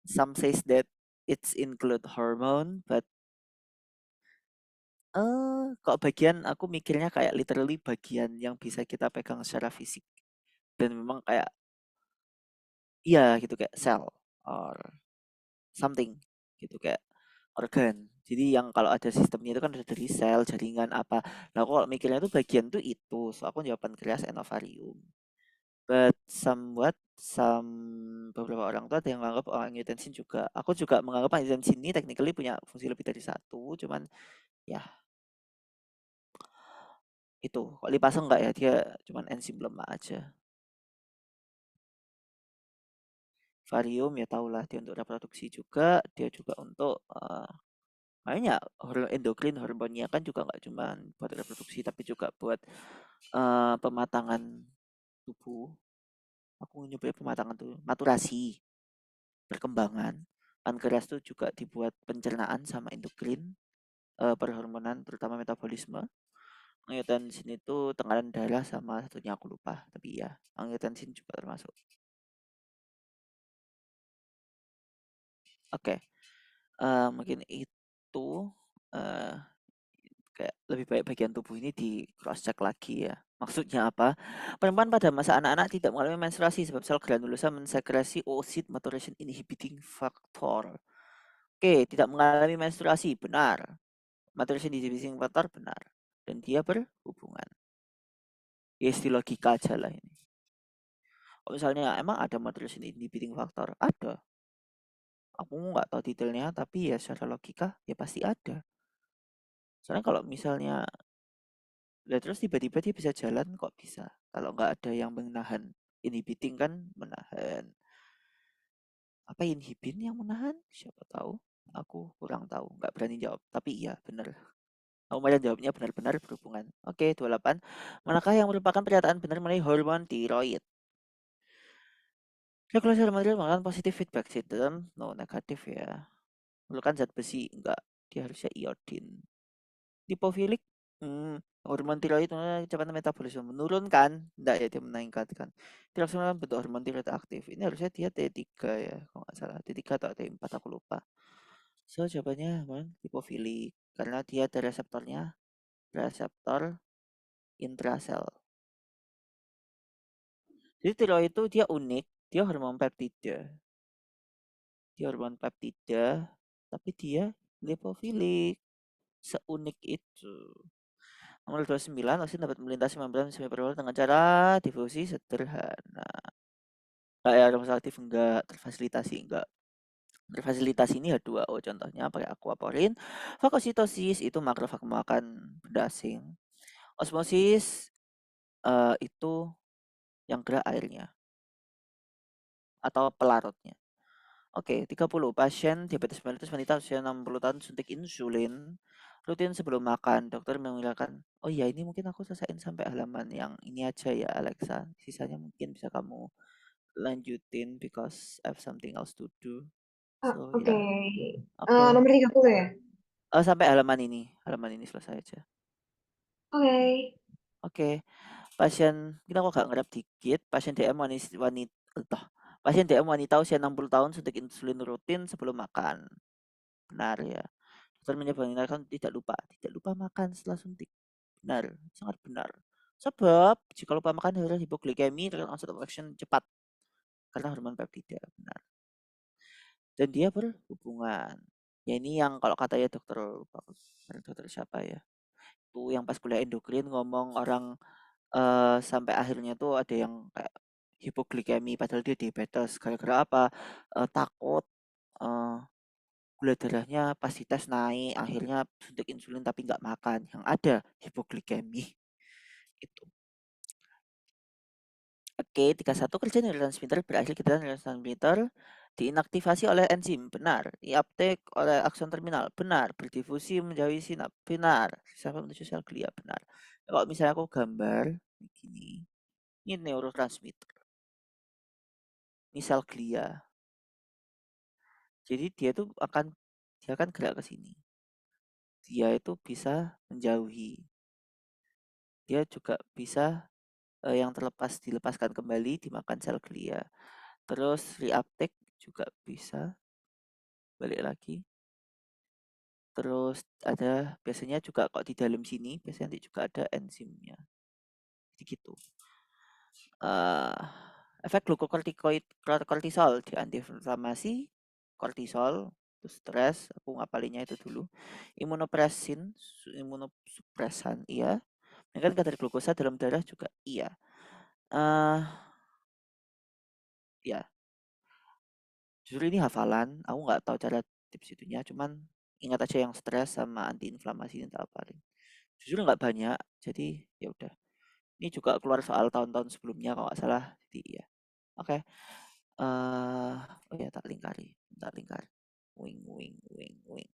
Some says that it's include hormone, but kok bagian aku mikirnya kayak literally bagian yang bisa kita pegang secara fisik dan memang kayak iya gitu kayak cell or something gitu kayak organ. Jadi yang kalau ada sistemnya itu kan ada dari sel, jaringan apa. Nah, aku kalau mikirnya itu bagian tuh itu. So aku jawaban keras enovarium. But beberapa orang tuh ada yang menganggap angiotensin juga. Aku juga menganggap angiotensin ini technically punya fungsi lebih dari satu, cuman ya itu. Kok lipase enggak ya? Dia cuman enzim lemah aja. Varium ya tahulah dia untuk reproduksi juga, dia juga untuk makanya endokrin hormonnya kan juga nggak cuma buat reproduksi tapi juga buat pematangan tubuh. aku nyebutnya pematangan tuh maturasi, perkembangan. Pankreas tuh juga dibuat pencernaan sama endokrin, perhormonan terutama metabolisme. Angiotensin itu tekanan darah sama satunya aku lupa, tapi ya angiotensin juga termasuk. Oke, mungkin itu eh, kayak lebih baik bagian tubuh ini di cross check lagi ya. Maksudnya apa? Perempuan pada masa anak-anak tidak mengalami menstruasi sebab sel granulosa mensekresi oocyte maturation inhibiting factor. Oke, tidak mengalami menstruasi, benar. Maturation inhibiting factor, benar. Dan dia berhubungan. Ya istilah logika aja lah ini. Kalau misalnya emang ada maturation inhibiting factor, ada. Aku nggak tahu detailnya, tapi ya secara logika ya pasti ada. Soalnya kalau misalnya terus tiba-tiba dia bisa jalan kok bisa. Kalau nggak ada yang menahan. Inhibiting kan menahan. Apa inhibin yang menahan? Siapa tahu. Aku kurang tahu. Nggak berani jawab. Tapi iya benar. Aku malah jawabnya benar-benar berhubungan. Oke, 28. Manakah yang merupakan pernyataan benar mengenai hormon tiroid? Regulasi hormon tiroid mengatakan positif feedback system. No, negatif ya. Memerlukan zat besi. Enggak. Dia harusnya iodin. Lipofilik, hormon tiroid kecepatan metabolisme menurunkan, enggak ya dia meningkatkan. Tiroxine bentuk hormon tiroid aktif. Ini harusnya dia T3 ya, kalau nggak salah. T3 atau T4 aku lupa. So jawabannya lipofilik karena dia ada reseptornya, reseptor intrasel. Jadi tiroid itu dia unik, dia hormon peptida. Dia hormon peptida, tapi dia lipofilik. Seunik itu. Nomor 29, vaksin dapat melintasi membran semipermanen dengan cara difusi sederhana. Enggak ya, rumah sakit enggak, terfasilitasi enggak. Terfasilitasi ini H2O contohnya pakai aquaporin. Fagositosis itu makrofag makan benda asing. Osmosis itu yang gerak airnya atau pelarutnya. Oke, 30. Pasien diabetes mellitus wanita usia 60 tahun suntik insulin rutin sebelum makan. Dokter mengiyakan. Oh iya, ini mungkin aku selesaiin sampai halaman yang ini aja ya, Alexa. Sisanya mungkin bisa kamu lanjutin because I have something else to do. Oh, So, oke. ya. Oke. Nomor 30 ya? Sampai halaman ini. Halaman ini selesai aja. Oke. Oke. Pasien, kita kok gak ngerap dikit. Pasien DM wanita, pasien DM wanita usia 60 tahun suntik insulin rutin sebelum makan. Benar ya. Dokter menyarankan tidak lupa makan setelah suntik. Benar, sangat benar. Sebab jika lupa makan harus hipoglikemi dengan onset of action cepat karena hormon peptida. Benar. Dan dia berhubungan. Ya ini yang kalau katanya dokter siapa ya? Itu yang pas kuliah endokrin ngomong orang sampai akhirnya tuh ada yang kayak hipoglikemi padahal dia diabetes gara-gara apa? Takut eh, gula darahnya pas dites naik, akhirnya suntik insulin tapi nggak makan, yang ada hipoglikemi itu. Oke, 31 kerja neurotransmitter berakhir ketika neurotransmitter diinaktivasi oleh enzim, benar. Diuptake oleh akson terminal, benar. Berdifusi menjauhi sinap, benar. Sampai menuju sel glia, benar. Kalau misalnya aku gambar begini, ini neurotransmitter, ini sel glia. Jadi dia akan gerak ke sini. Dia itu bisa menjauhi. Dia juga bisa yang dilepaskan kembali dimakan sel glia. Terus reuptake juga bisa balik lagi. Terus ada biasanya juga kok di dalam sini biasanya nanti juga ada enzimnya. Jadi gitu. Efek glukokortisol di antiinflamasi, kortisol, terus stres, aku ngapalinnya itu dulu. Imunosupresan, iya. Meningkatkan kadar glukosa dalam darah juga iya. Ya, jujur ini hafalan, aku nggak tahu cara tips itunya, cuman ingat aja yang stres sama antiinflamasi ini tak hafalin. Jujur nggak banyak, jadi ya udah. Ini juga keluar soal tahun-tahun sebelumnya kalau nggak salah, jadi iya. Oke. Oh ya tak lingkari. Wing, wing, wing, wing.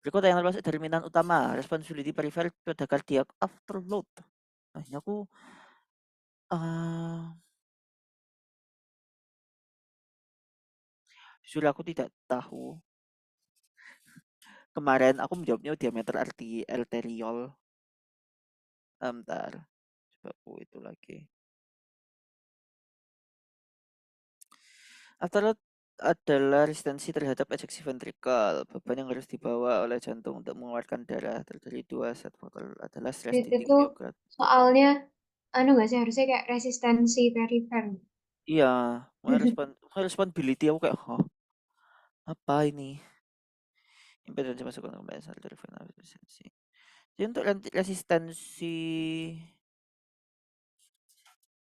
Berikut yang termasuk determinan utama, responsibility peripheral pada cardiac afterload. Nah, ini aku Jujur aku tidak tahu. Kemarin aku menjawabnya diameter arteriol. Bentar, coba aku itu lagi. Afterload adalah resistensi terhadap ejeksi ventrikel. Beban yang harus dibawa oleh jantung untuk mengeluarkan darah terdiri 2 set botol adalah stress Itu dinding tuh miokard. soalnya anu nggak sih harusnya kayak resistensi perifer. Iya, responsibility aku kayak, oh, apa ini? Impedansi masuk ke kompresor dari resistensi. Jadi untuk resistensi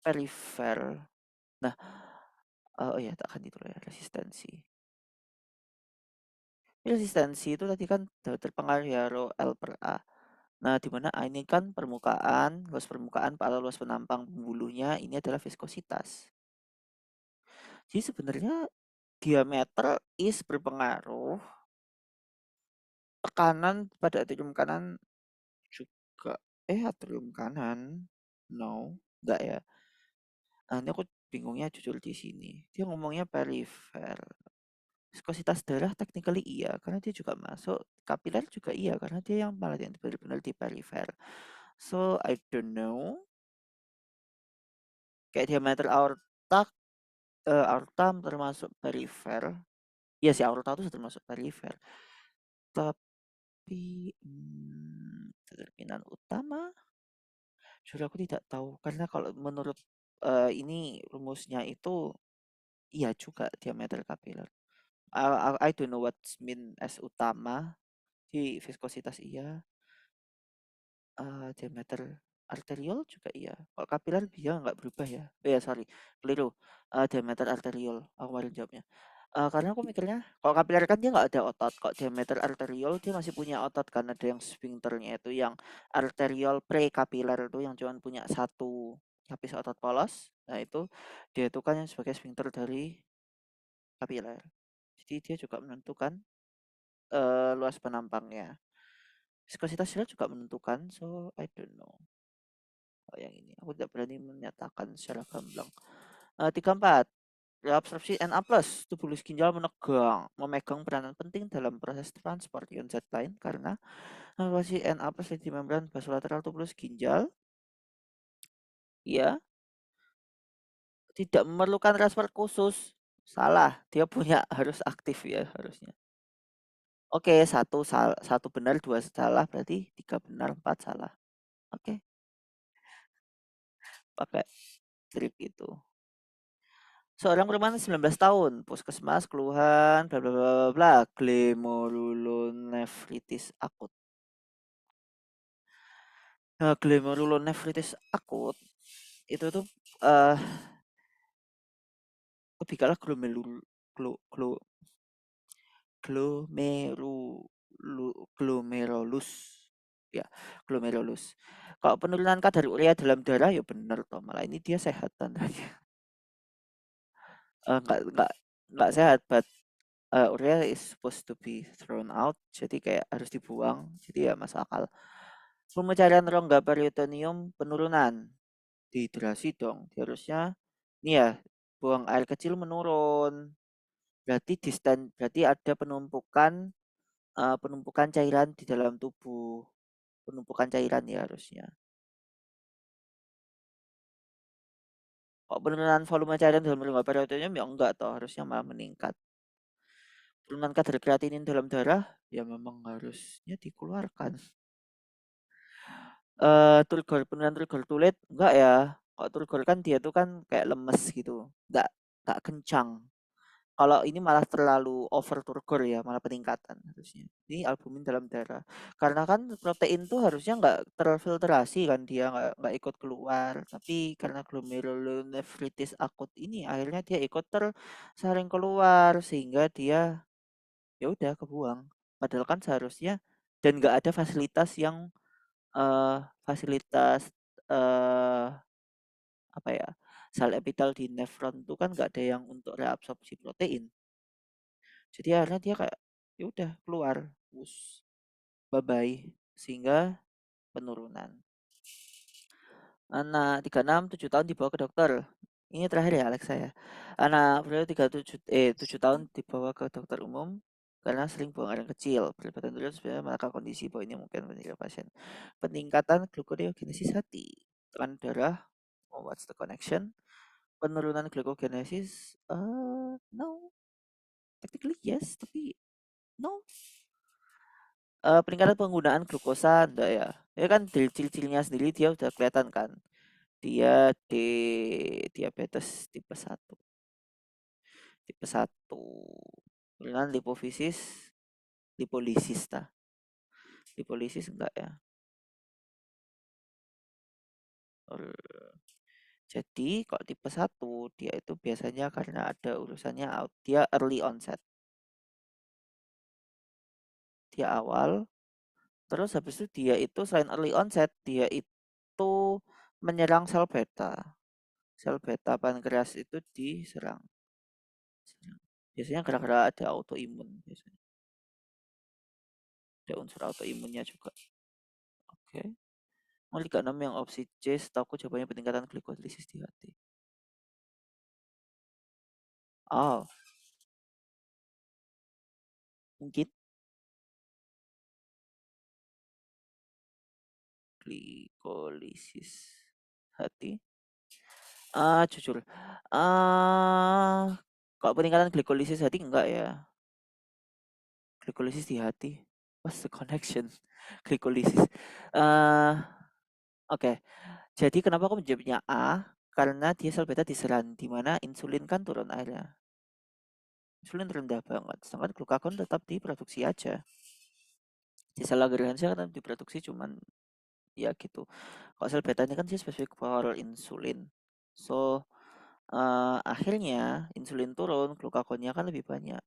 perifer. Nah, oh ya, tak akan itu ya, resistensi. Resistensi itu tadi kan terpengaruh ya rho L per A. Nah, di mana A ini kan permukaan, luas permukaan pada luas penampang pembuluhnya ini adalah viskositas. Jadi sebenarnya diameter is berpengaruh, tekanan pada atrium kanan juga, atrium kanan, no, enggak ya. Nah, ini aku bingungnya jujur di sini. Dia ngomongnya perifer. Viskositas darah technically iya, karena dia juga masuk. Kapiler juga iya, karena dia yang malah yang benar-benar di perifer. So, I don't know. Kayak diameter aorta, aorta termasuk perifer. Iya sih, aorta itu termasuk perifer. Tapi, determinan utama, jujur aku tidak tahu. Karena kalau menurut ini rumusnya itu, iya juga diameter kapiler. I don't know what's mean as utama. Di viskositas iya. Diameter arteriol juga iya. Kalau kapiler dia nggak berubah ya. Ya sorry, keliru. Diameter arteriol, aku kemarin jawabnya. Karena aku mikirnya, kalau kapiler kan dia nggak ada otot. Kok diameter arteriol dia masih punya otot kan ada yang sphincternya itu yang arteriol prekapiler itu yang cuma punya satu lapis otot polos. Nah itu dia itu kan yang sebagai sphincter dari kapiler. Jadi dia juga menentukan luas penampangnya. Viskositas sel juga menentukan, so I don't know. Oh, yang ini aku tidak berani menyatakan secara gamblang. 34. Reabsorpsi Na+, tubulus ginjal memegang peranan penting dalam proses transport ion zat lain karena reabsorpsi Na+ di membran basolateral tubulus ginjal ya tidak memerlukan transport khusus. Salah, dia punya harus aktif ya harusnya. Oke, satu benar, dua salah, berarti tiga benar, empat salah. Oke, pakai trik itu. Seorang perempuan 19 tahun, puskesmas, keluhan, bla bla bla bla bla, glomerulonefritis akut. Nah, glomerulonefritis akut itu tuh eh lebih kalah glomerulus. Ya, glomerulus. Kalau penurunan kadar urea dalam darah ya benar toh, malah ini dia sehat tandanya. Enggak sehat, but urea is supposed to be thrown out, jadi kayak harus dibuang, jadi ya masuk akal. Pemencarian rongga peritoneum penurunan, dehidrasi dong, harusnya ini ya buang air kecil menurun, berarti ada penumpukan cairan di dalam tubuh, penumpukan cairan ya harusnya. Kok penurunan volume cairan dalam rongga peritoneum ya enggak toh, harusnya malah meningkat. Penurunan kadar kreatinin dalam darah ya memang harusnya dikeluarkan. Turgor, penurunan turgor tulit enggak ya. Kalau turgor kan dia tuh kan kayak lemes gitu, enggak kencang. Kalau ini malah terlalu over turgor ya, malah peningkatan harusnya. Ini albumin dalam darah. Karena kan protein tuh harusnya nggak terfiltrasi kan dia nggak ikut keluar. Tapi karena glomerulonefritis akut ini akhirnya dia ikut tersaring keluar sehingga dia ya udah kebuang. Padahal kan seharusnya dan nggak ada fasilitas yang fasilitas eh apa ya sel epitel di nefron itu kan nggak ada yang untuk reabsorpsi protein. Jadi akhirnya dia kayak ya udah keluar, us, bye bye, sehingga penurunan. Anak 36 7 tahun dibawa ke dokter. Ini terakhir ya Alexa ya. Anak berusia 7 tahun dibawa ke dokter umum karena sering buang air kecil. Pelibatan terus sebenarnya maka kondisi bahwa ini mungkin meninggal pasien. Peningkatan gluconeogenesis hati, tekanan darah, what's the connection? Penurunan glucogenesis, no, technically yes, tapi no. Peningkatan penggunaan glukosa enggak ya? Ya kan dari ciri-cirinya sendiri dia udah kelihatan kan. Dia diabetes tipe 1. Tipe 1. Kemudian lipofisis, lipolisis ta. Lipolisis enggak ya? Jadi kalau tipe 1 dia itu biasanya karena ada urusannya dia early onset. Dia awal, terus habis itu dia itu selain early onset, dia itu menyerang sel beta. Sel beta pankreas itu diserang. Biasanya gara-gara ada autoimun biasanya. Ada unsur autoimunnya juga. Oke. Molika 6 yang opsi C, setahu jawabannya peningkatan glikolisis di hati. Oh, mungkin glikolisis hati. Jujur. Kalau peningkatan glikolisis hati enggak ya? Glikolisis di hati. What's the connection? Glikolisis. Oke. Jadi kenapa aku menjawabnya A? Karena dia sel beta diserang, di mana insulin kan turun akhirnya. Insulin rendah banget, sedangkan glukagon tetap diproduksi aja. Di sel Langerhans kan diproduksi cuman ya gitu. Kalau sel beta ini kan dia spesifik for insulin. So, akhirnya insulin turun, glukagonnya kan lebih banyak.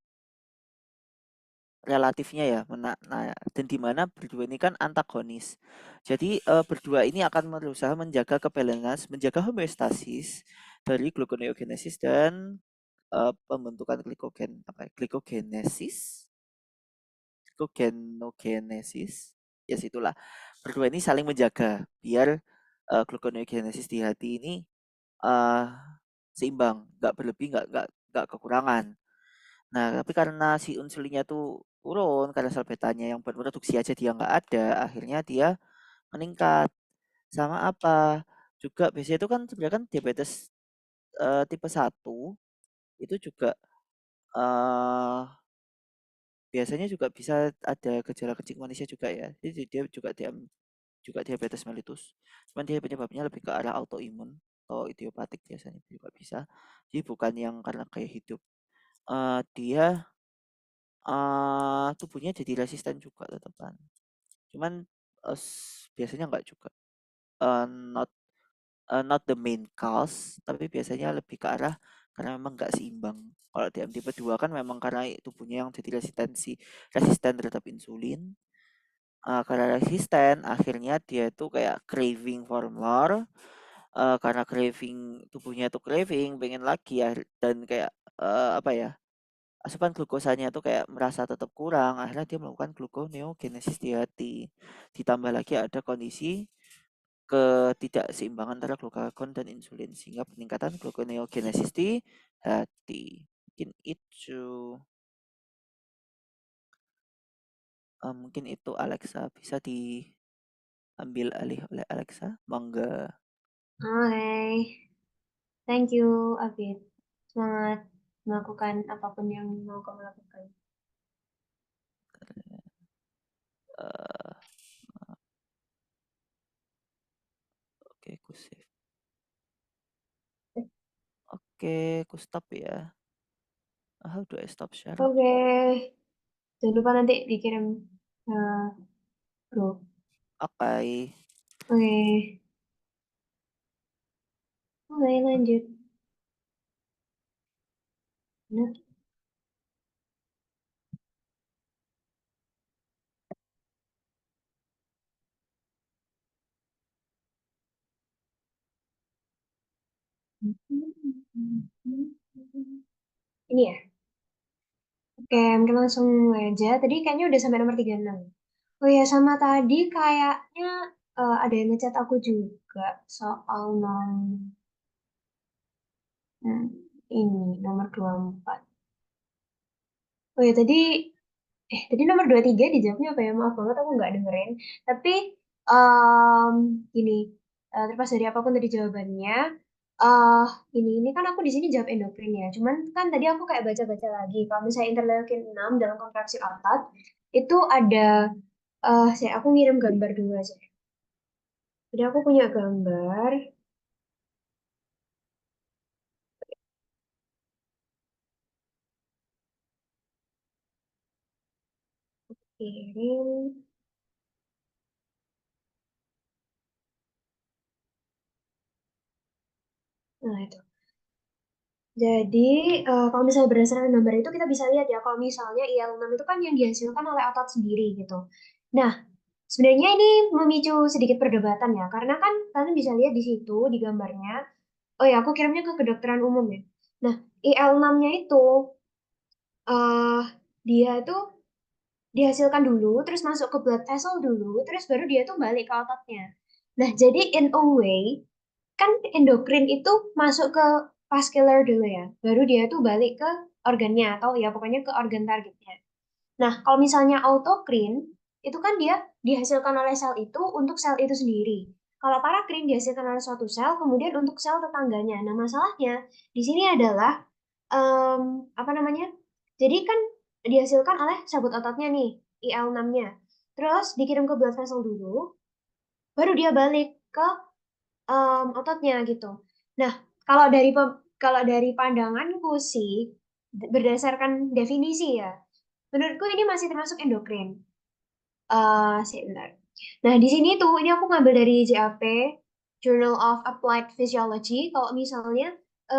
Relatifnya ya, nah, dan di mana berdua ini kan antagonis. Jadi berdua ini akan berusaha menjaga kebalangan, menjaga homeostasis dari gluconeogenesis dan pembentukan glikogen apa ya? Glikogenogenesis, yes itulah. Berdua ini saling menjaga biar gluconeogenesis di hati ini uh, seimbang, nggak berlebih, nggak kekurangan. Nah, tapi karena si insulinnya tuh turun, karena sel betanya yang berproduksi aja dia nggak ada, akhirnya dia meningkat. Sama apa? Juga biasanya itu kan sebenarnya kan diabetes tipe 1 itu juga eh biasanya juga bisa ada gejala kencing manisnya juga ya. Jadi dia juga diabetes mellitus. Cuman dia penyebabnya lebih ke arah autoimun atau idiopatik biasanya juga bisa. Jadi bukan yang karena kayak hidup. Dia tubuhnya jadi resisten juga tetepan. Cuman biasanya enggak juga. Not not the main cause, tapi biasanya lebih ke arah karena memang nggak seimbang. Kalau DM tipe 2 kan memang karena tubuhnya yang jadi resisten terhadap insulin. Karena resisten, akhirnya dia itu kayak craving for more. Karena craving, tubuhnya itu craving, pengen lagi ya, dan kayak apa ya? Asupan glukosanya tuh kayak merasa tetap kurang, akhirnya dia melakukan gluconeogenesis di hati. Ditambah lagi ada kondisi ketidakseimbangan antara glukagon dan insulin sehingga peningkatan gluconeogenesis di hati. Mungkin itu mungkin itu Alexa bisa diambil alih oleh Alexa. Mangga. Oke, thank you, Abid. Semangat melakukan apapun yang mau kamu lakukan. Eh, Oke, aku save. Oke, aku stop ya. How do I stop share? Oke, jangan lupa nanti dikirim grup. Oke. Oke, mulai lanjut. Nah. Ini ya. Oke, mungkin langsung aja. Tadi kayaknya udah sampai nomor 36. Oh ya, sama tadi kayaknya ada yang ngechat aku juga soal mau Hmm, ini nomor 24. Oh ya tadi nomor 23 dijawabnya apa ya? Maaf banget aku nggak dengerin. Tapi um, gini, terlepas dari apapun tadi jawabannya, eh ini kan aku di sini jawab endokrin ya. Cuman kan tadi aku kayak baca-baca lagi. Kalau misalnya interleukin 6 dalam kontraksi otot, itu ada, aku ngirim gambar dulu aja. Jadi aku punya gambar, kirim. Nah itu. Jadi, kalau misalnya berdasarkan gambar itu kita bisa lihat ya, kalau misalnya IL-6 itu kan yang dihasilkan oleh otot sendiri gitu. Nah, sebenarnya ini memicu sedikit perdebatan ya, karena kan kalian bisa lihat di situ di gambarnya. Oh ya, aku kirimnya ke kedokteran umum ya. Nah, IL-6-nya itu eh dia itu dihasilkan dulu, terus masuk ke blood vessel dulu, terus baru dia tuh balik ke ototnya. Nah, jadi in a way kan endokrin itu masuk ke vascular dulu ya, baru dia tuh balik ke organnya atau ya pokoknya ke organ targetnya. Nah, kalau misalnya autokrin, itu kan dia dihasilkan oleh sel itu untuk sel itu sendiri. Kalau parakrin dihasilkan oleh suatu sel, kemudian untuk sel tetangganya. Nah, masalahnya di sini adalah, apa namanya? Jadi kan dihasilkan oleh sabut ototnya nih, IL-6-nya. Terus dikirim ke blood vessel dulu, baru dia balik ke ototnya gitu. Nah, kalau dari pandanganku sih, berdasarkan definisi ya, menurutku ini masih termasuk endokrin. Bentar. Nah, di sini tuh, ini aku ngambil dari JAP, Journal of Applied Physiology. Kalau misalnya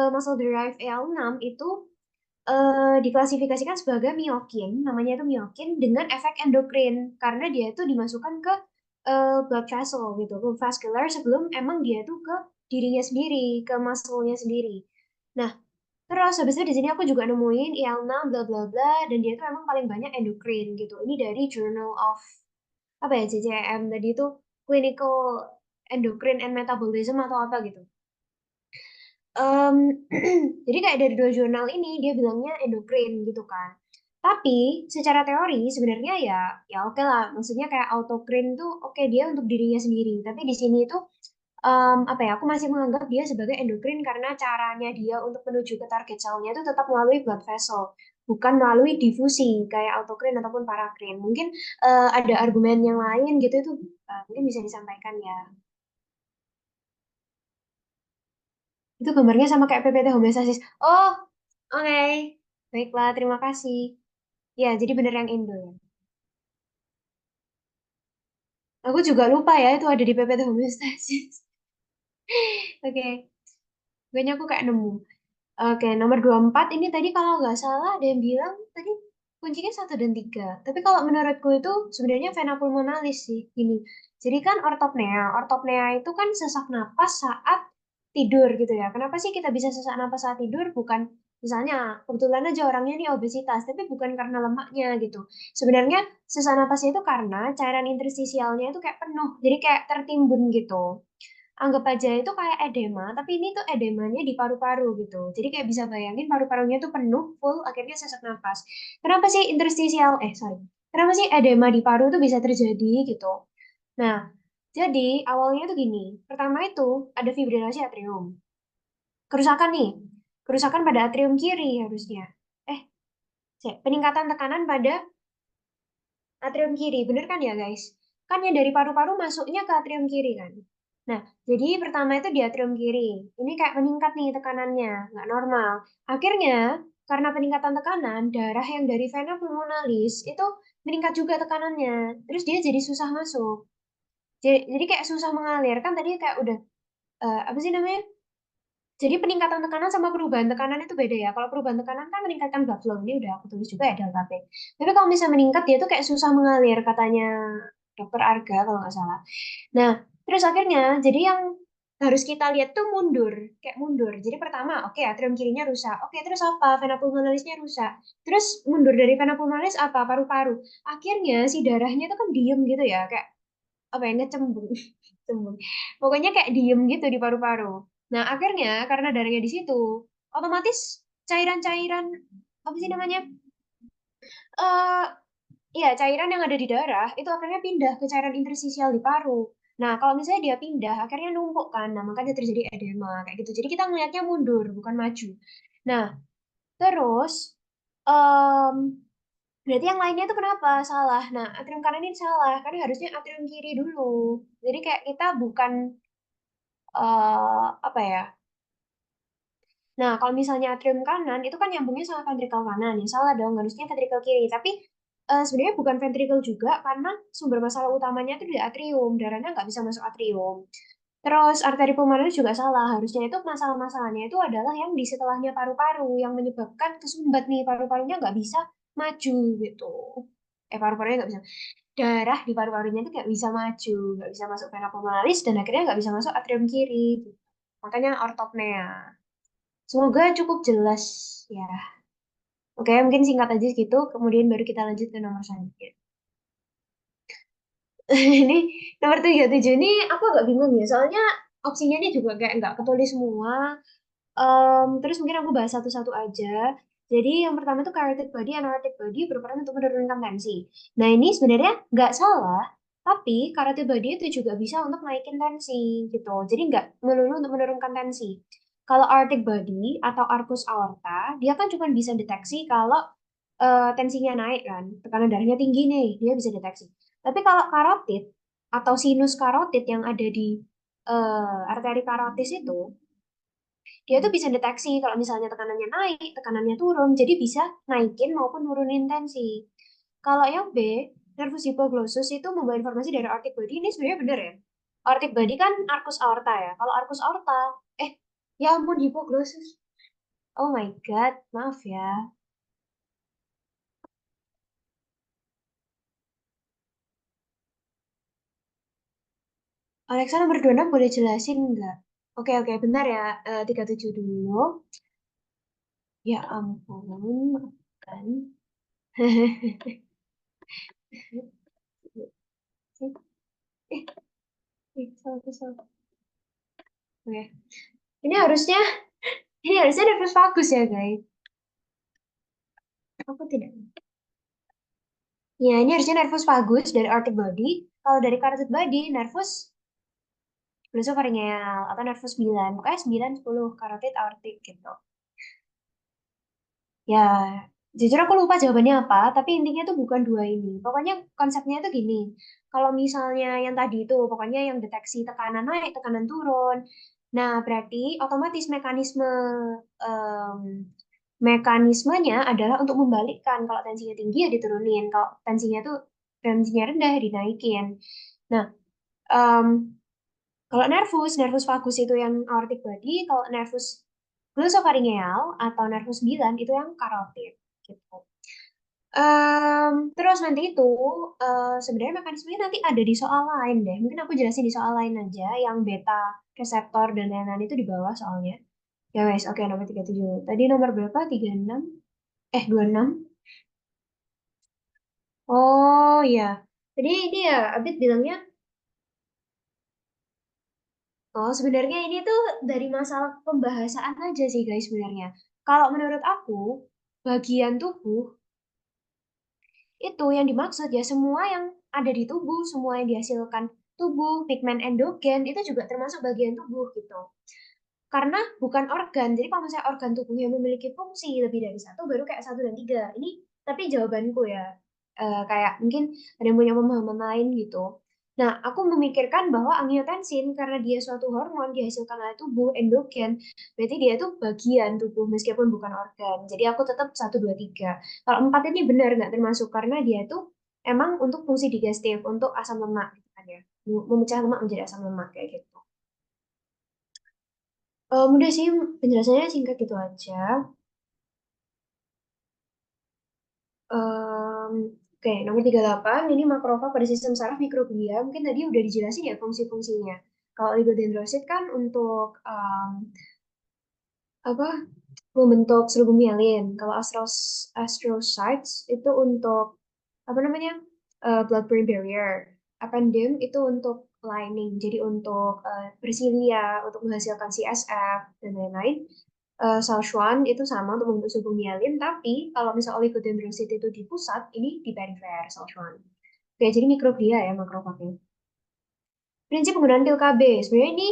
muscle derived AL6 itu diklasifikasikan sebagai myokin, namanya itu myokin, dengan efek endokrin, karena dia itu dimasukkan ke blood vessel gitu, ke vascular sebelum emang dia tuh ke dirinya sendiri, ke muscle-nya sendiri. Nah, terus habis itu di sini aku juga nemuin IL-6 bla bla bla dan dia tuh emang paling banyak endokrin gitu. Ini dari Journal of apa ya JCM tadi itu Clinical Endocrine and Metabolism atau apa gitu. Em, jadi kayak dari dua jurnal ini dia bilangnya endokrin gitu kan. Tapi secara teori sebenarnya ya oke lah. Maksudnya kayak autokrin tuh oke dia untuk dirinya sendiri. Tapi di sini tuh apa ya? Aku masih menganggap dia sebagai endokrin karena caranya dia untuk menuju ke target selnya itu tetap melalui blood vessel, bukan melalui difusi kayak autokrin ataupun parakrin. Mungkin ada argumen yang lain gitu itu mungkin bisa disampaikan ya. Itu gambarnya sama kayak PPT homeostasis. Oh, oke. Baiklah, terima kasih. Ya, jadi bener yang Indo ya. Aku juga lupa ya itu ada di PPT homeostasis. Oke, kayaknya aku kayak nemu. Oke, nomor 24 ini tadi kalau nggak salah ada yang bilang tadi kuncinya satu dan tiga. Tapi kalau menurutku itu sebenarnya vena pulmonalis sih. Gini, jadi kan ortopnea. Ortopnea itu kan sesak napas saat tidur gitu ya. Kenapa sih kita bisa sesak napas saat tidur? Bukan misalnya kebetulan aja orangnya nih obesitas, tapi bukan karena lemaknya gitu. Sebenarnya sesak napasnya itu karena cairan interstisialnya itu kayak penuh, jadi kayak tertimbun gitu. Anggap aja itu kayak edema, tapi ini tuh edemanya di paru-paru gitu. Jadi kayak bisa bayangin paru-parunya tuh penuh, full, akhirnya sesak napas. Kenapa sih sorry. Kenapa sih edema di paru tuh bisa terjadi gitu? Nah, jadi awalnya tuh gini. Pertama itu ada fibrilasi atrium. Kerusakan nih. Kerusakan pada atrium kiri harusnya. Eh, peningkatan tekanan pada atrium kiri, bener kan ya guys? Kan yang dari paru-paru masuknya ke atrium kiri kan? Nah, jadi pertama itu di atrium kiri. Ini kayak meningkat nih tekanannya, nggak normal. Akhirnya, karena peningkatan tekanan, darah yang dari vena pulmonalis itu meningkat juga tekanannya. Terus dia jadi susah masuk. Jadi kayak susah mengalir. Kan tadi kayak udah, apa sih namanya? Jadi peningkatan tekanan sama perubahan tekanan itu beda ya. Kalau perubahan tekanan kan meningkatkan blood flow. Ini udah aku tulis juga ya delta P. Tapi kalau misalnya meningkat dia tuh kayak susah mengalir katanya dokter Arga kalau nggak salah. Nah, terus akhirnya jadi yang harus kita lihat tuh mundur, kayak mundur. Jadi pertama, oke atrium kirinya rusak. Oke, terus apa? Vena pulmonalisnya rusak. Terus mundur dari vena pulmonalis apa? Paru-paru. Akhirnya si darahnya tuh kan diem gitu ya, kayak apa ya, ngecembung. Cembung. Pokoknya kayak diem gitu di paru-paru. Nah, akhirnya karena darahnya di situ, otomatis cairan-cairan apa sih namanya? eh Iya, cairan yang ada di darah itu akhirnya pindah ke cairan interstisial di paru. Nah, kalau misalnya dia pindah, akhirnya numpuk kan. Nah, makanya terjadi edema kayak gitu. Jadi kita ngelihatnya mundur, bukan maju. Nah, terus em, berarti yang lainnya itu kenapa salah? Nah, atrium kanan ini salah karena harusnya atrium kiri dulu. Jadi kayak kita bukan apa ya? Nah, kalau misalnya atrium kanan itu kan nyambungnya sama ventrikel kanan, ya salah dong, harusnya ventrikel kiri. Tapi sebenarnya bukan ventrikel juga karena sumber masalah utamanya itu di atrium, darahnya nggak bisa masuk atrium. Terus arteri pulmoner juga salah, harusnya itu masalah-masalahnya itu adalah yang di setelahnya paru-paru yang menyebabkan kesumbat nih, paru-parunya nggak bisa maju gitu. Paru-parunya nggak bisa, darah di paru-parunya itu nggak bisa maju, nggak bisa masuk vena pulmonalis dan akhirnya nggak bisa masuk atrium kiri. Gitu. Makanya ortopnea. Semoga cukup jelas ya. Oke, mungkin singkat aja gitu, kemudian baru kita lanjut ke nomor selanjutnya. Ini nomor 37 ini aku agak bingung ya, soalnya opsinya ini juga kayak nggak ketulis semua. Terus mungkin aku bahas satu-satu aja. Jadi yang pertama itu carotid body, anaretic body berperan untuk menurunkan tensi. Nah ini sebenarnya nggak salah, tapi carotid body itu juga bisa untuk naikin tensi gitu. Jadi nggak melulu untuk menurunkan tensi. Kalau aortic body atau arcus aorta, dia kan cuma bisa deteksi kalau tensinya naik kan, tekanan darahnya tinggi nih, dia bisa deteksi. Tapi kalau karotid atau sinus karotid yang ada di arteri karotis itu, dia tuh bisa deteksi kalau misalnya tekanannya naik, tekanannya turun, jadi bisa naikin maupun nurunin tensi. Kalau yang B, nervus hipoglossus itu membawa informasi dari aortic body, ini sebenarnya benar ya. Aortic body kan arcus aorta ya. Kalau arcus aorta, eh, ya ampun hipoglossus. Oh my God, maaf ya. Alexa nomor 26 boleh jelasin nggak? Oke, oke, bentar ya. 37 dulu. Ya ampun, kan. Eh, salah, salah. Oke. Ini harusnya, ini harusnya nervus vagus ya, guys. Aku tidak. Ya, ini harusnya nervus vagus dari aortic body. Kalau dari carotid body, nervus glossopharyngeal atau nervus 9. Pokoknya 9, 10, carotid, aortic gitu. Ya, jujur aku lupa jawabannya apa, tapi intinya tuh bukan dua ini. Pokoknya konsepnya tuh gini. Kalau misalnya yang tadi itu, pokoknya yang deteksi tekanan naik, tekanan turun. Nah, berarti otomatis em, mekanismenya adalah untuk membalikkan. Kalau tensinya tinggi ya diturunin, kalau tensinya rendah ya dinaikin. Nah, em, kalau nervus vagus itu yang aortic body, kalau nervus glossopharyngeal atau nervus 9 itu yang karotid gitu. Terus nanti itu sebenarnya mekanismenya nanti ada di soal lain deh. Mungkin aku jelasin di soal lain aja yang beta reseptor dan lain-lain itu di bawah soalnya. Ya wes, oke nomor 37. Tadi nomor berapa? 36? 26. Oh iya. Jadi ini ya Abid bilangnya, oh sebenarnya ini tuh dari masalah pembahasaan aja sih guys sebenarnya. Kalau menurut aku, bagian tubuh itu yang dimaksud ya semua yang ada di tubuh, semua yang dihasilkan tubuh, pigmen endogen itu juga termasuk bagian tubuh gitu. Karena bukan organ, jadi kalau misalnya organ tubuh yang memiliki fungsi lebih dari satu, baru kayak satu dan tiga. Ini tapi jawabanku ya, kayak mungkin ada yang punya pemahaman lain gitu. Nah, aku memikirkan bahwa angiotensin karena dia suatu hormon dihasilkan oleh tubuh endogen, berarti dia itu bagian tubuh meskipun bukan organ. Jadi aku tetap satu dua tiga. Kalau empat ini benar nggak termasuk karena dia itu emang untuk fungsi digestif, untuk asam lemak gitu kan ya, memecah lemak menjadi asam lemak kayak gitu. Udah sih penjelasannya singkat gitu aja. Em, oke, nomor 38 ini makrofag pada sistem saraf mikroglia. Mungkin tadi udah dijelasin ya fungsi-fungsinya. Kalau oligodendrosit kan untuk apa membentuk selubung mielin. Kalau astrocytes itu untuk apa namanya blood-brain barrier. Appendum itu untuk lining, jadi untuk bersilia, untuk menghasilkan CSF dan lain-lain. Sichuan itu sama untuk membentuk subung mielin, tapi kalau misal oligodendrosit itu di pusat, ini di perifer Sichuan. Oke, jadi mikroglia ya makrofagnya. Prinsip penggunaan pil KB, sebenarnya ini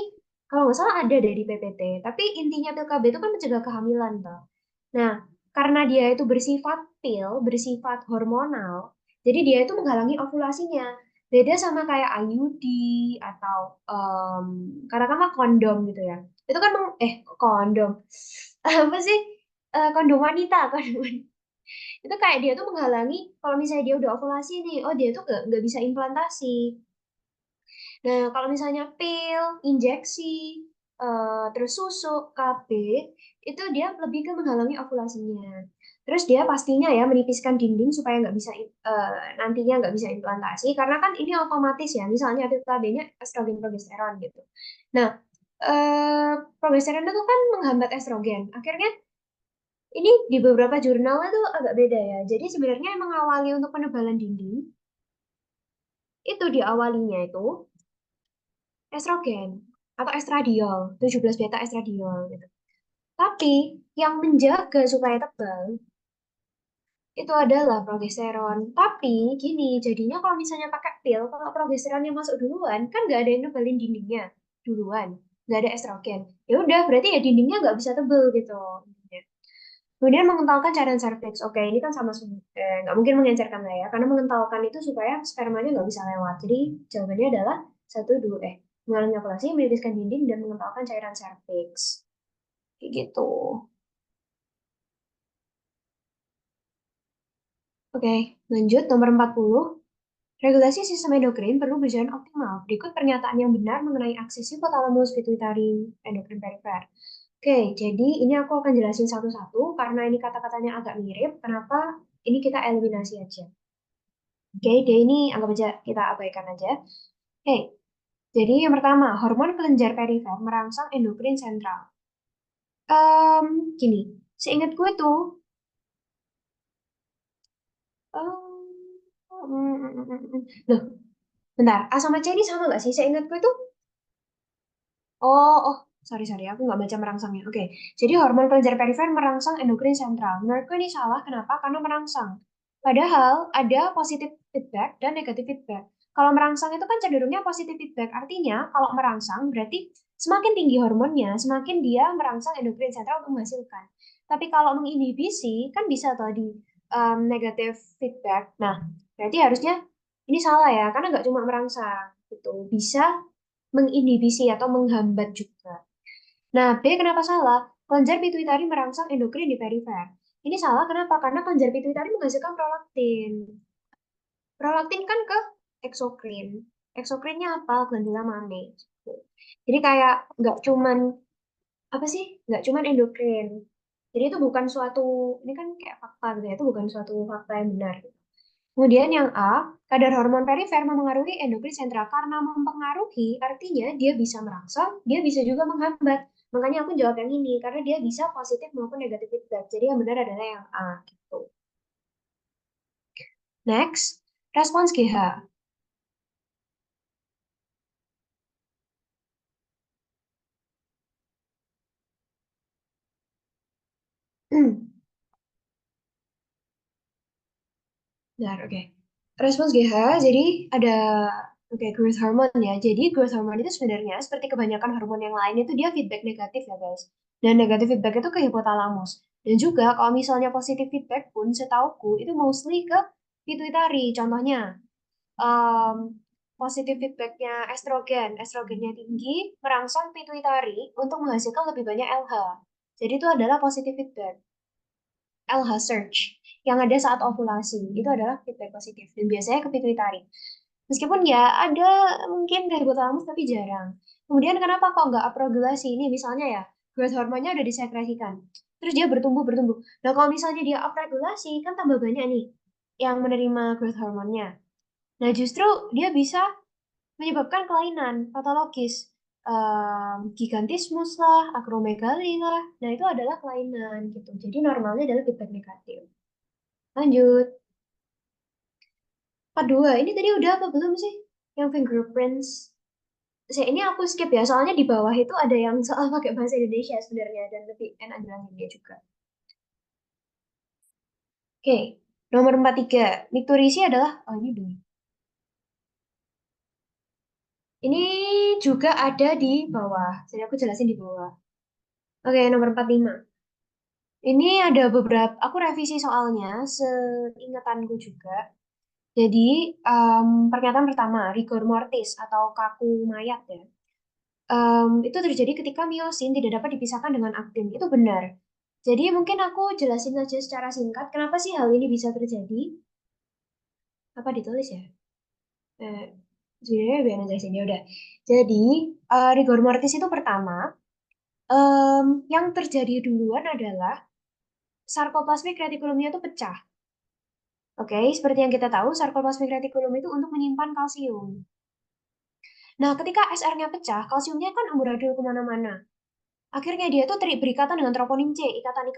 kalau nggak salah ada dari PPT, tapi intinya pil KB itu kan mencegah kehamilan, toh. Nah, karena dia itu bersifat pil, bersifat hormonal, jadi dia itu menghalangi ovulasinya. Beda sama kayak IUD atau katakanlah kondom gitu ya. Itu kan kondom. Apa sih? Kondom wanita, kondom wanita. Itu kayak dia tuh menghalangi kalau misalnya dia udah ovulasi nih, oh dia tuh nggak bisa implantasi. Nah, kalau misalnya pil, injeksi, terus susu, KB, itu dia lebih ke menghalangi ovulasinya. Terus dia pastinya ya menipiskan dinding supaya nggak bisa nantinya nggak bisa implantasi, karena kan ini otomatis ya, misalnya ada KB-nya estrogen progesteron gitu. Nah, progesteron itu kan menghambat estrogen. Akhirnya ini di beberapa jurnal itu agak beda ya. Jadi sebenarnya emang awali untuk penebalan dinding, itu diawalinya itu estrogen atau estradiol, 17 beta estradiol gitu. Tapi yang menjaga supaya tebal itu adalah progesteron. Tapi gini, jadinya kalau misalnya pakai pil, kalau progesteronnya masuk duluan, kan nggak ada yang nebelin dindingnya duluan, nggak ada estrogen. Ya udah, berarti ya dindingnya nggak bisa tebel gitu. Kemudian mengentalkan cairan serviks. Oke, ini kan sama nggak mungkin mengencerkan lah ya, karena mengentalkan itu supaya spermanya nggak bisa lewat. Jadi jawabannya adalah satu dua mengalami operasi, menipiskan dinding dan mengentalkan cairan serviks. Kayak gitu. Oke, lanjut nomor 40. Regulasi sistem endokrin perlu berjalan optimal. Berikut pernyataan yang benar mengenai akses hipotalamus pituitari endokrin perifer. Oke, jadi ini aku akan jelasin satu-satu karena ini kata-katanya agak mirip. Kenapa? Ini kita eliminasi aja. Oke, dia ini anggap aja kita abaikan aja. Oke, jadi yang pertama, hormon kelenjar perifer merangsang endokrin sentral. Gini, seingat gue tuh, loh, bentar, A sama C ini sama nggak sih? Seingat gue tuh, sorry, aku nggak baca merangsangnya. Oke, jadi hormon kelenjar perifer merangsang endokrin sentral. Menurutku ini salah, kenapa? Karena merangsang. Padahal ada positif feedback dan negatif feedback. Kalau merangsang itu kan cenderungnya positif feedback. Artinya, kalau merangsang berarti semakin tinggi hormonnya, semakin dia merangsang endokrin sentral untuk menghasilkan. Tapi kalau menginhibisi, kan bisa tadi negatif feedback. Nah, berarti harusnya ini salah ya, karena nggak cuma merangsang. Gitu. Bisa menginhibisi atau menghambat juga. Nah, B kenapa salah? Kelenjar pituitari merangsang endokrin di perifer. Ini salah kenapa? Karena kelenjar pituitari menghasilkan prolaktin. Prolaktin kan ke eksokrin. Eksokrinnya apa? Glandula mame. Jadi kayak nggak cuman apa sih? Nggak cuman endokrin. Jadi itu bukan suatu ini kan kayak fakta gitu ya. Itu bukan suatu fakta yang benar. Kemudian yang A, kadar hormon perifer memengaruhi endokrin sentral. Karena mempengaruhi, artinya dia bisa merangsang, dia bisa juga menghambat. Makanya aku jawab yang ini, karena dia bisa positif maupun negatif feedback. Jadi yang benar adalah yang A, gitu. Next, respons GH. Benar, oke. Respons GH, jadi ada growth hormone ya. Jadi growth hormone itu sebenarnya seperti kebanyakan hormon yang lain itu dia feedback negatif ya guys. Dan negatif feedback itu ke hipotalamus. Dan juga kalau misalnya positif feedback pun setauku itu mostly ke pituitari. Contohnya um, positif feedbacknya estrogen, estrogennya tinggi merangsang pituitari untuk menghasilkan lebih banyak LH. Jadi itu adalah positif feedback. LH surge yang ada saat ovulasi itu adalah feedback positif dan biasanya ke pituitari. Meskipun ya ada mungkin ke hipotalamus tapi jarang. Kemudian kenapa kok nggak upregulasi ini misalnya ya growth hormonnya udah disekresikan, terus dia bertumbuh. Nah kalau misalnya dia upregulasi kan tambah banyak nih yang menerima growth hormonnya. Nah justru dia bisa menyebabkan kelainan patologis, gigantismus lah, akromegali lah. Nah itu adalah kelainan gitu. Jadi normalnya adalah feedback negatif. Lanjut. Part 2, ini tadi udah apa belum sih? Yang fingerprints. ini aku skip ya, soalnya di bawah itu ada yang soal pakai bahasa Indonesia sebenarnya dan lebih enak jelasinnya juga. Oke, nomor 43. Mikturisi adalah, oh ini dulu. Ini juga ada di bawah, jadi aku jelasin di bawah. Oke, nomor 45. Ini ada beberapa, aku revisi soalnya, seingatanku juga. Jadi, pernyataan pertama, rigor mortis atau kaku mayat ya. Itu terjadi ketika miosin tidak dapat dipisahkan dengan aktin. Itu benar. Jadi mungkin aku jelasin aja secara singkat, kenapa sih hal ini bisa terjadi? Apa ditulis ya? Eh, Sebenarnya biar jelasin ya udah. Jadi, rigor mortis itu pertama, yang terjadi duluan adalah sarkoplasmik retikulumnya itu pecah. Oke, seperti yang kita tahu, sarkoplasmik retikulum itu untuk menyimpan kalsium. Nah, ketika SR-nya pecah, kalsiumnya kan amburadul kemana-mana. Akhirnya dia tuh berikatan dengan troponin C, ikatan.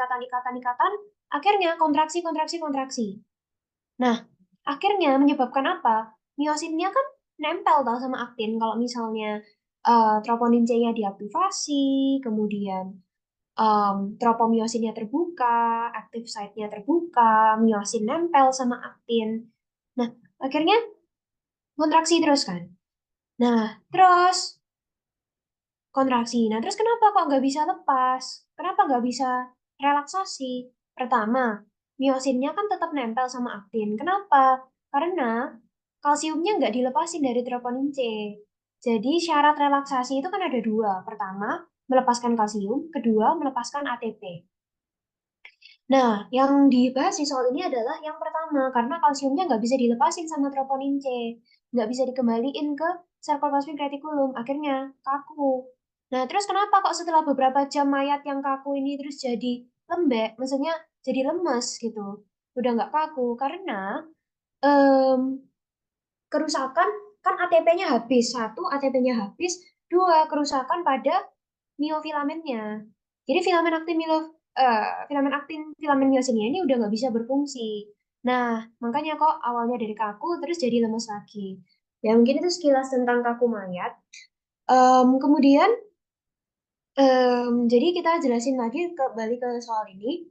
Akhirnya kontraksi, kontraksi, kontraksi. Nah, akhirnya menyebabkan apa? Miosinnya kan nempel tau sama aktin. Kalau misalnya troponin C-nya diaktifasi, kemudian tropomiosinnya terbuka, active site-nya terbuka, miosin nempel sama aktin. Nah, akhirnya kontraksi terus kan. Nah, terus kontraksi. Nah, terus kenapa kok nggak bisa lepas? Kenapa nggak bisa relaksasi? Pertama, miosinnya kan tetap nempel sama aktin. Kenapa? Karena kalsiumnya nggak dilepasin dari troponin C. Jadi syarat relaksasi itu kan ada dua. Pertama, melepaskan kalsium. Kedua, melepaskan ATP. Nah, yang dibahas di soal ini adalah yang pertama, karena kalsiumnya nggak bisa dilepasin sama troponin C. Nggak bisa dikembaliin ke sarkoplasmic reticulum. Akhirnya kaku. Nah, terus kenapa kok setelah beberapa jam mayat yang kaku ini terus jadi lembek? Maksudnya jadi lemes gitu. Udah nggak kaku. Karena em, kerusakan kan ATP-nya habis. Satu, ATP-nya habis. Dua, kerusakan pada miofilamennya. Jadi filamen aktin, filamen miosinnya ini udah nggak bisa berfungsi. Nah, makanya kok awalnya dari kaku terus jadi lemes lagi. Ya mungkin itu sekilas tentang kaku mayat. Kemudian jadi kita jelasin lagi balik ke soal ini.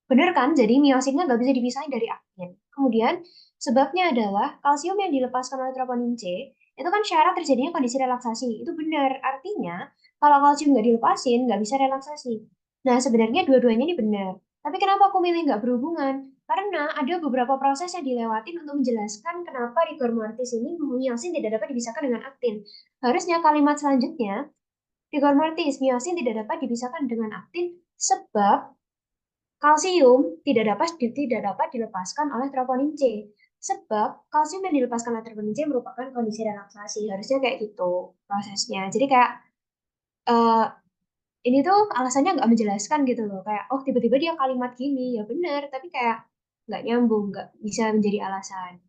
Benar kan? Jadi miosinnya nggak bisa dipisahin dari aktin. Kemudian sebabnya adalah kalsium yang dilepaskan oleh troponin C itu kan syarat terjadinya kondisi relaksasi. Itu benar. Artinya kalau kalsium nggak dilepasin nggak bisa relaksasi. Nah sebenarnya dua-duanya ini benar. Tapi kenapa aku milih nggak berhubungan? Karena ada beberapa proses yang dilewatin untuk menjelaskan kenapa rigor mortis ini miosin tidak dapat dipisahkan dengan aktin. Harusnya kalimat selanjutnya rigor mortis miosin tidak dapat dipisahkan dengan aktin sebab kalsium tidak dapat dilepaskan oleh troponin C. Sebab kalsium yang dilepaskan oleh troponin C merupakan kondisi relaksasi. Harusnya kayak gitu prosesnya. Jadi kayak eh, ini tuh alasannya nggak menjelaskan gitu loh. Kayak oh tiba-tiba dia kalimat gini ya benar, tapi kayak nggak nyambung, nggak bisa menjadi alasan.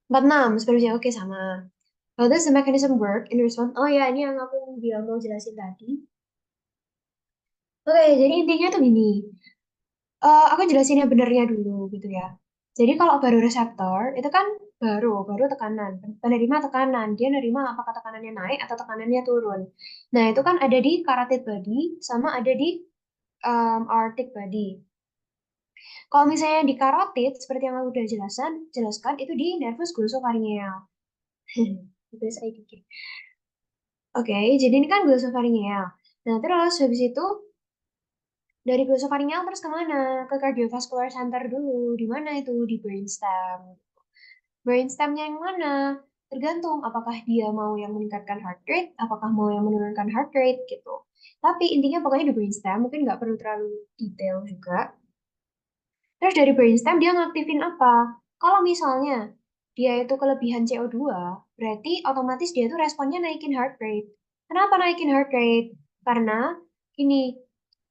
46 sebenarnya oke sama. How does the mechanism work in response? Oh ya, ini yang aku bilang mau jelasin tadi. Oke, jadi intinya tuh gini. Aku jelasin yang benernya dulu gitu ya. Jadi kalau baru reseptor itu kan baru tekanan, penerima tekanan, dia nerima apakah tekanannya naik atau tekanannya turun. Nah itu kan ada di carotid body sama ada di aortic body. Kalau misalnya di carotid seperti yang aku udah jelaskan itu di nervus glossopharyngeal. Itu SIDK. Oke, jadi ini kan glossopharyngeal. Nah terus habis itu dari glossopharyngeal terus kemana? Ke cardiovascular center dulu. Di mana itu? Di brainstem. Brainstemnya yang mana? Tergantung apakah dia mau yang meningkatkan heart rate, apakah mau yang menurunkan heart rate gitu. Tapi intinya pokoknya di brainstem, mungkin nggak perlu terlalu detail juga. Terus dari brainstem dia ngaktifin apa? Kalau misalnya dia itu kelebihan CO2, berarti otomatis dia itu responnya naikin heart rate. Kenapa naikin heart rate? Karena ini,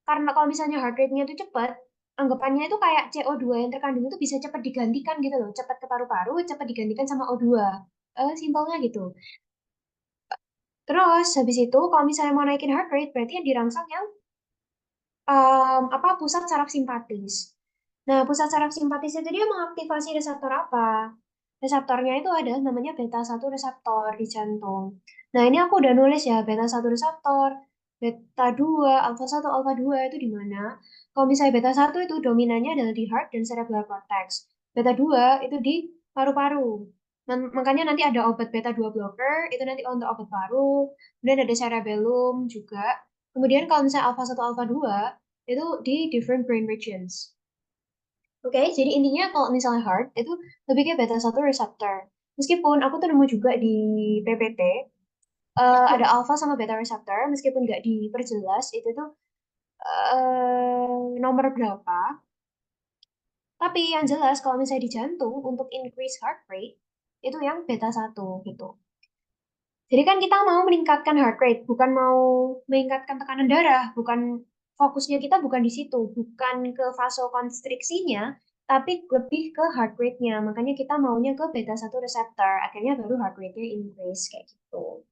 karena kalau misalnya heart rate-nya itu cepat, anggapannya itu kayak CO2 yang terkandung itu bisa cepat digantikan gitu loh, cepat ke paru-paru, cepat digantikan sama O2. Simpelnya gitu. Terus habis itu kalau misalnya mau naikin heart rate, berarti yang dirangsang yang apa pusat saraf simpatis. Nah, pusat saraf simpatis itu dia mengaktifasi reseptor apa? reseptornya itu ada namanya beta 1 reseptor di jantung. Nah, ini aku udah nulis ya, beta 1 reseptor, beta 2, alfa 1, alfa 2 itu di mana? Kalau misalnya beta 1 itu dominannya adalah di heart dan cerebral cortex. Beta 2 itu di paru-paru. Makanya nanti ada obat beta 2 blocker, itu nanti untuk obat paru, kemudian ada cerebellum juga. Kemudian kalau misalnya alfa 1, alfa 2 itu di different brain regions. Oke, jadi intinya kalau misalnya heart itu lebih ke beta 1 reseptor. Meskipun aku tuh nemu juga di PPT, ada alpha sama beta reseptor, meskipun nggak diperjelas itu tuh nomor berapa. Tapi yang jelas kalau misalnya di jantung untuk increase heart rate, itu yang beta 1 gitu. Jadi kan kita mau meningkatkan heart rate, bukan mau meningkatkan tekanan darah, bukan fokusnya kita bukan di situ, bukan ke vasokonstriksinya, tapi lebih ke heart rate-nya. Makanya kita maunya ke beta 1 reseptor, akhirnya baru heart rate-nya increase kayak gitu.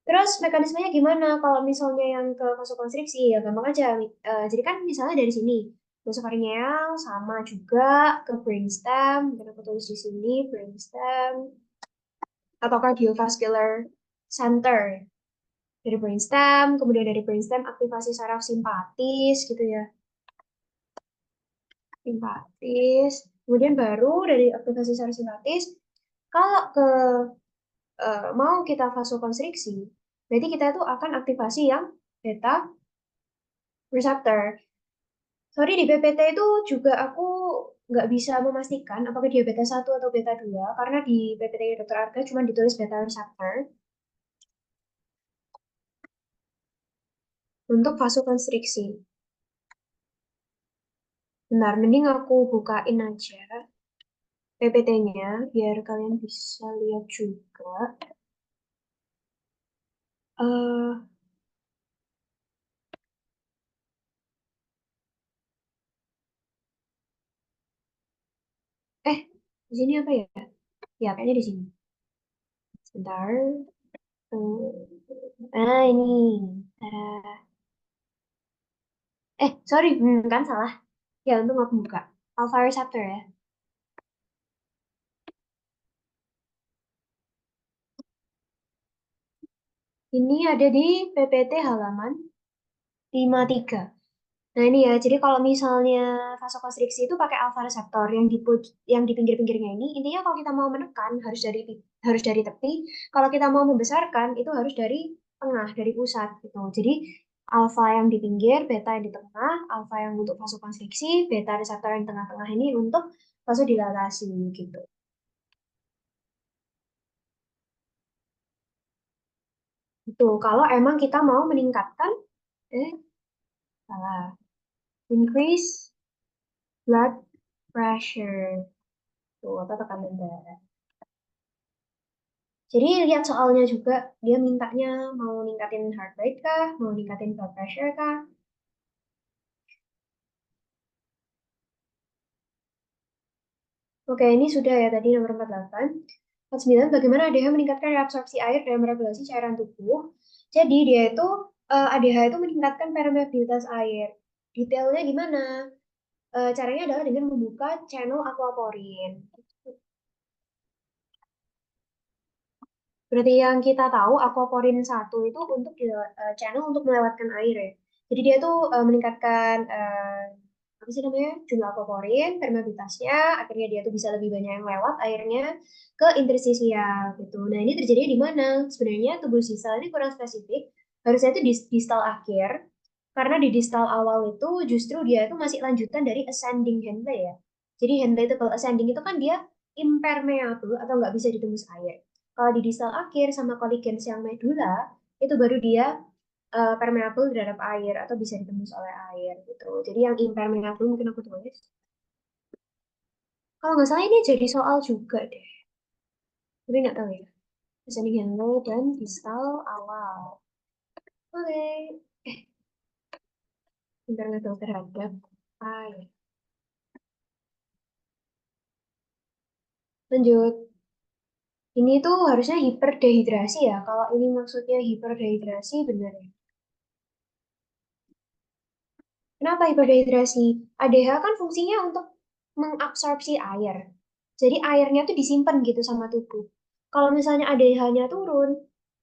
Terus mekanismenya gimana kalau misalnya yang ke vasokonstriksi? Ya gampang aja. Jadi kan misalnya dari sini, vasofaringeal sama juga ke brainstem, mungkin aku tulis di sini brainstem atau cardiovascular center dari brainstem, kemudian dari brainstem aktivasi saraf simpatis gitu ya, simpatis. Kemudian baru dari aktivasi saraf simpatis, kalau ke mau kita vasokonstriksi, berarti kita tuh akan aktivasi yang beta receptor. Sorry di PPT itu juga aku nggak bisa memastikan apakah dia beta 1 atau beta 2, karena di PPT Dr. Arga cuma ditulis beta receptor untuk vasokonstriksi. Bentar, mending aku bukain aja PPT-nya biar kalian bisa lihat juga. eh eh di sini apa ya? Ya kayaknya di sini. Sebentar. Ini. Tada. Sorry, kan salah. Ya, untung aku buka. Alpha receptor ya. Ini ada di PPT halaman 53. Nah ini ya, jadi kalau misalnya vasokonstriksi itu pakai alpha reseptor yang di pinggir-pinggirnya ini, intinya kalau kita mau menekan harus dari tepi, kalau kita mau membesarkan itu harus dari tengah, dari pusat gitu. Jadi alpha yang di pinggir, beta yang di tengah, alpha yang untuk vasokonstriksi, beta reseptor yang tengah-tengah ini untuk vasodilatasi gitu. Itu kalau emang kita mau meningkatkan eh salah, increase blood pressure tuh atau tekanan darah. Jadi lihat soalnya juga, dia mintanya mau ningkatin heart rate kah, mau ningkatin blood pressure kah. Oke, ini sudah ya tadi nomor 48. 49, bagaimana ADH meningkatkan reabsorpsi air dan meregulasi cairan tubuh. Jadi dia itu, ADH itu meningkatkan permeabilitas air. Detailnya gimana? Caranya adalah dengan membuka channel aquaporin. Berarti yang kita tahu aquaporin 1 itu untuk channel untuk melewatkan air ya. Jadi dia tuh meningkatkan apa sih namanya jumlah aquaporin, permeabilitasnya, akhirnya dia tuh bisa lebih banyak yang lewat airnya ke interstisial gitu. Nah ini terjadi di mana? Sebenarnya tubuh sisal ini kurang spesifik. Harusnya itu di distal akhir, karena di distal awal itu justru dia itu masih lanjutan dari ascending Henle ya. Jadi Henle itu kalau ascending itu kan dia impermeable atau nggak bisa ditembus air. Kalau di distal akhir sama coligens yang medula, itu baru dia permeable terhadap air atau bisa ditembus oleh air gitu. Jadi yang impermeable mungkin aku tulis. Kalau nggak salah ini jadi soal juga deh. Tapi nggak tahu ya. Ascending Henle dan distal awal. Oke. Impermeable terhadap air. Lanjut. Ini tuh harusnya hiperdehidrasi ya. Kalau ini maksudnya hiperdehidrasi benar ya. Kenapa hiperdehidrasi? ADH kan fungsinya untuk mengabsorpsi air. Jadi airnya tuh disimpan gitu sama tubuh. Kalau misalnya ADH-nya turun,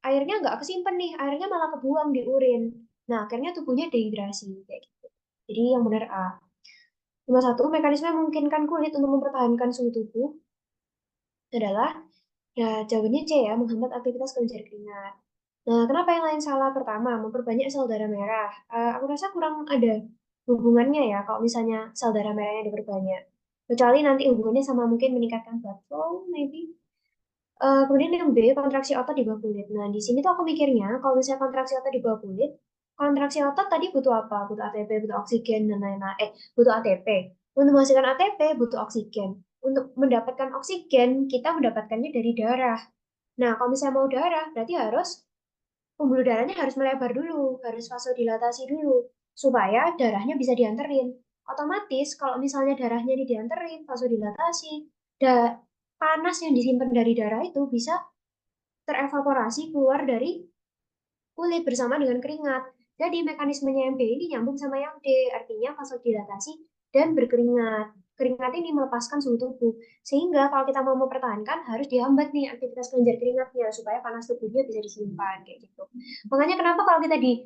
airnya nggak kesimpan nih, airnya malah kebuang di urin. Nah, akhirnya tubuhnya dehidrasi kayak gitu. Jadi yang benar A. Nomor satu, mekanisme yang memungkinkan kulit untuk mempertahankan suhu tubuh adalah, ya jawabannya C ya, menghambat aktivitas kelenjar keringat. Nah, kenapa yang lain salah? Pertama, memperbanyak sel darah merah. Aku rasa kurang ada hubungannya ya kalau misalnya sel darah merahnya diperbanyak. Kecuali nanti hubungannya sama mungkin meningkatkan blood flow, maybe. Kemudian yang B, kontraksi otot di bawah kulit. Nah, di sini tuh aku mikirnya, kalau misalnya kontraksi otot di bawah kulit, kontraksi otot tadi butuh apa? Butuh ATP, butuh oksigen, dan lain-lain. Butuh ATP. Untuk menghasilkan ATP, butuh oksigen. Untuk mendapatkan oksigen, kita mendapatkannya dari darah. Nah, kalau misalnya mau darah, berarti harus pembuluh darahnya harus melebar dulu, harus vasodilatasi dulu, supaya darahnya bisa dianterin. Otomatis kalau misalnya darahnya ini dianterin, vasodilatasi, da panas yang disimpan dari darah itu bisa terevaporasi keluar dari kulit bersama dengan keringat. Jadi mekanismenya yang B ini nyambung sama yang D, artinya vasodilatasi dan berkeringat. Keringat ini melepaskan suhu tubuh. Sehingga kalau kita mau mempertahankan harus dihambat nih aktivitas kelenjar keringatnya supaya panas tubuhnya bisa disimpan kayak gitu. Makanya kenapa kalau kita di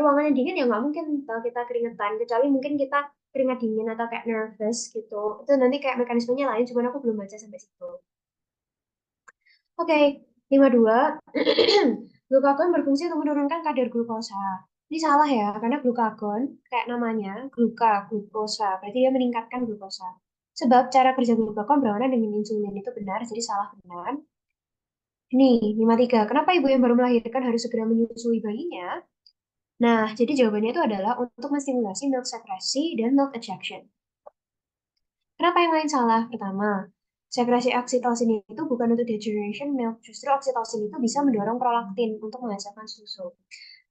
ruangan yang dingin ya nggak mungkin kalau kita keringetan, kecuali mungkin kita keringat dingin atau kayak nervous gitu. Itu nanti kayak mekanismenya lain, cuman aku belum baca sampai situ. Oke, 52. Glukagon berfungsi untuk menurunkan kadar glukosa. Ini salah ya, karena glukagon, kayak namanya, glukosa. Berarti dia meningkatkan glukosa. Sebab cara kerja glukagon berlawanan dengan insulin itu benar, jadi salah benar. Nih, 53. Kenapa ibu yang baru melahirkan harus segera menyusui bayinya? Nah, jadi jawabannya itu adalah untuk menstimulasi milk sekresi dan milk ejection. Kenapa yang lain salah? Pertama, sekresi oksitosin itu bukan untuk degeneration milk, justru oksitosin itu bisa mendorong prolaktin untuk menghasilkan susu.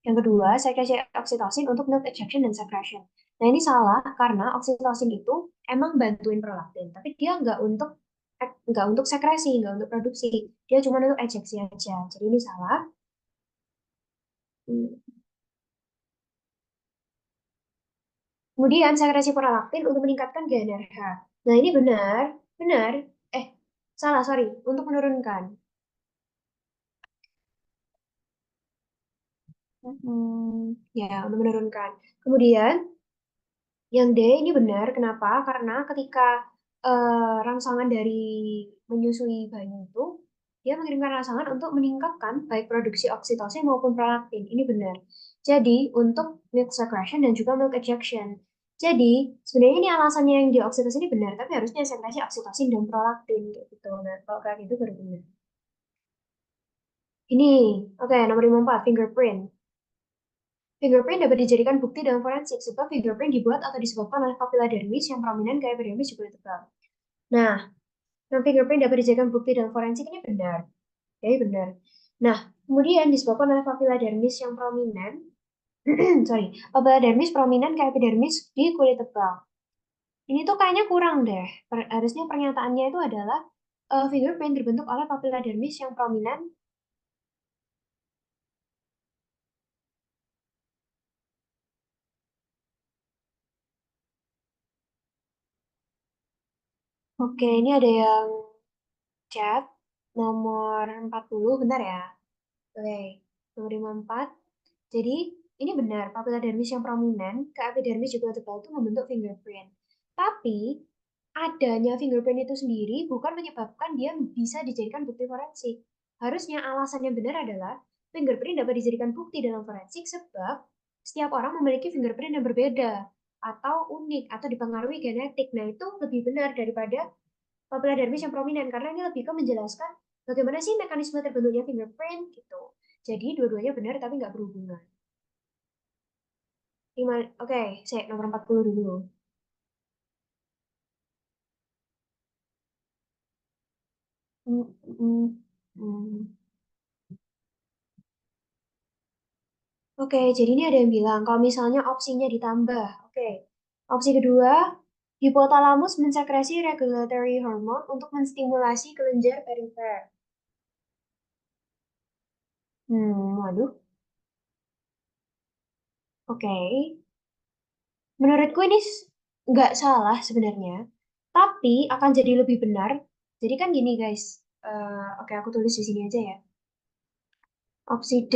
Yang kedua, sekresi oksitosin untuk milk ejection dan secretion. Nah, ini salah karena oksitosin itu emang bantuin prolaktin, tapi dia nggak untuk sekresi, nggak untuk produksi. Dia cuma untuk ejeksi aja. Jadi ini salah. Hmm. Kemudian sekresi prolaktin untuk meningkatkan GnRH. Nah, ini benar, benar. Eh, salah, sorry. Untuk menurunkan. Ya, untuk menurunkan. Kemudian, yang D ini benar. Kenapa? Karena ketika rangsangan dari menyusui bayi itu, dia mengirimkan rangsangan untuk meningkatkan baik produksi oksitosin maupun prolaktin. Ini benar. Jadi, untuk milk secretion dan juga milk ejection. Jadi, sebenarnya ini alasannya yang di oksitosin ini benar, tapi harusnya sekresi oksitosin dan prolaktin gitu. Nah, kalau kayak gitu baru benar. Ini, oke, nomor 54, fingerprint. Fingerprint dapat dijadikan bukti dalam forensik sebab fingerprint dibuat atau disebabkan oleh papila dermis yang prominent ke epidermis juga tebal. Nah, fingerprint dapat dijadikan bukti dalam forensik ini benar. Jadi benar. Nah, kemudian disebabkan oleh papila dermis yang prominent, sorry, papila dermis prominent ke epidermis di kulit tebal. Ini tuh kayaknya kurang deh. Harusnya pernyataannya itu adalah fingerprint terbentuk oleh papila dermis yang prominent. Oke, ini ada yang chat nomor 40, bentar ya. Oke, nomor 54. Jadi, ini benar, papila dermis yang prominent ke epidermis juga tebal itu membentuk fingerprint. Tapi, adanya fingerprint itu sendiri bukan menyebabkan dia bisa dijadikan bukti forensik. Harusnya alasan yang benar adalah fingerprint dapat dijadikan bukti dalam forensik sebab setiap orang memiliki fingerprint yang berbeda atau unik atau dipengaruhi genetik. Nah, itu lebih benar daripada papilla dermis yang prominent karena ini lebih ke menjelaskan bagaimana sih mekanisme terbentuknya fingerprint gitu. Jadi dua-duanya benar tapi nggak berhubungan. Oke, saya nomor 40 dulu. Hmm, hmm, hmm. Oke, jadi ini ada yang bilang kalau misalnya opsinya ditambah. Oke, opsi kedua, hipotalamus mensekresi regulatory hormone untuk menstimulasi kelenjar perifer. Waduh. Oke. Menurutku ini nggak salah sebenarnya, tapi akan jadi lebih benar Jadi kan gini guys, oke aku tulis di sini aja ya. Opsi D,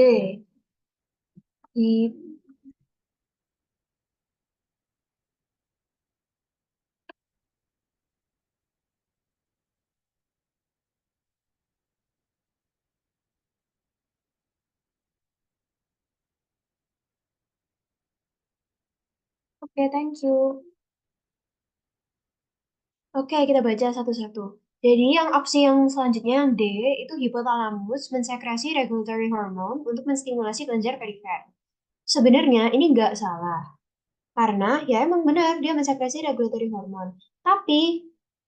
di, oke thank you. Oke, kita baca satu-satu. Jadi yang opsi yang selanjutnya yang D itu hipotalamus mensekresi regulatory hormone untuk menstimulasi kelenjar perifer. Sebenarnya ini nggak salah karena ya emang benar dia mensekresi regulatory hormone. Tapi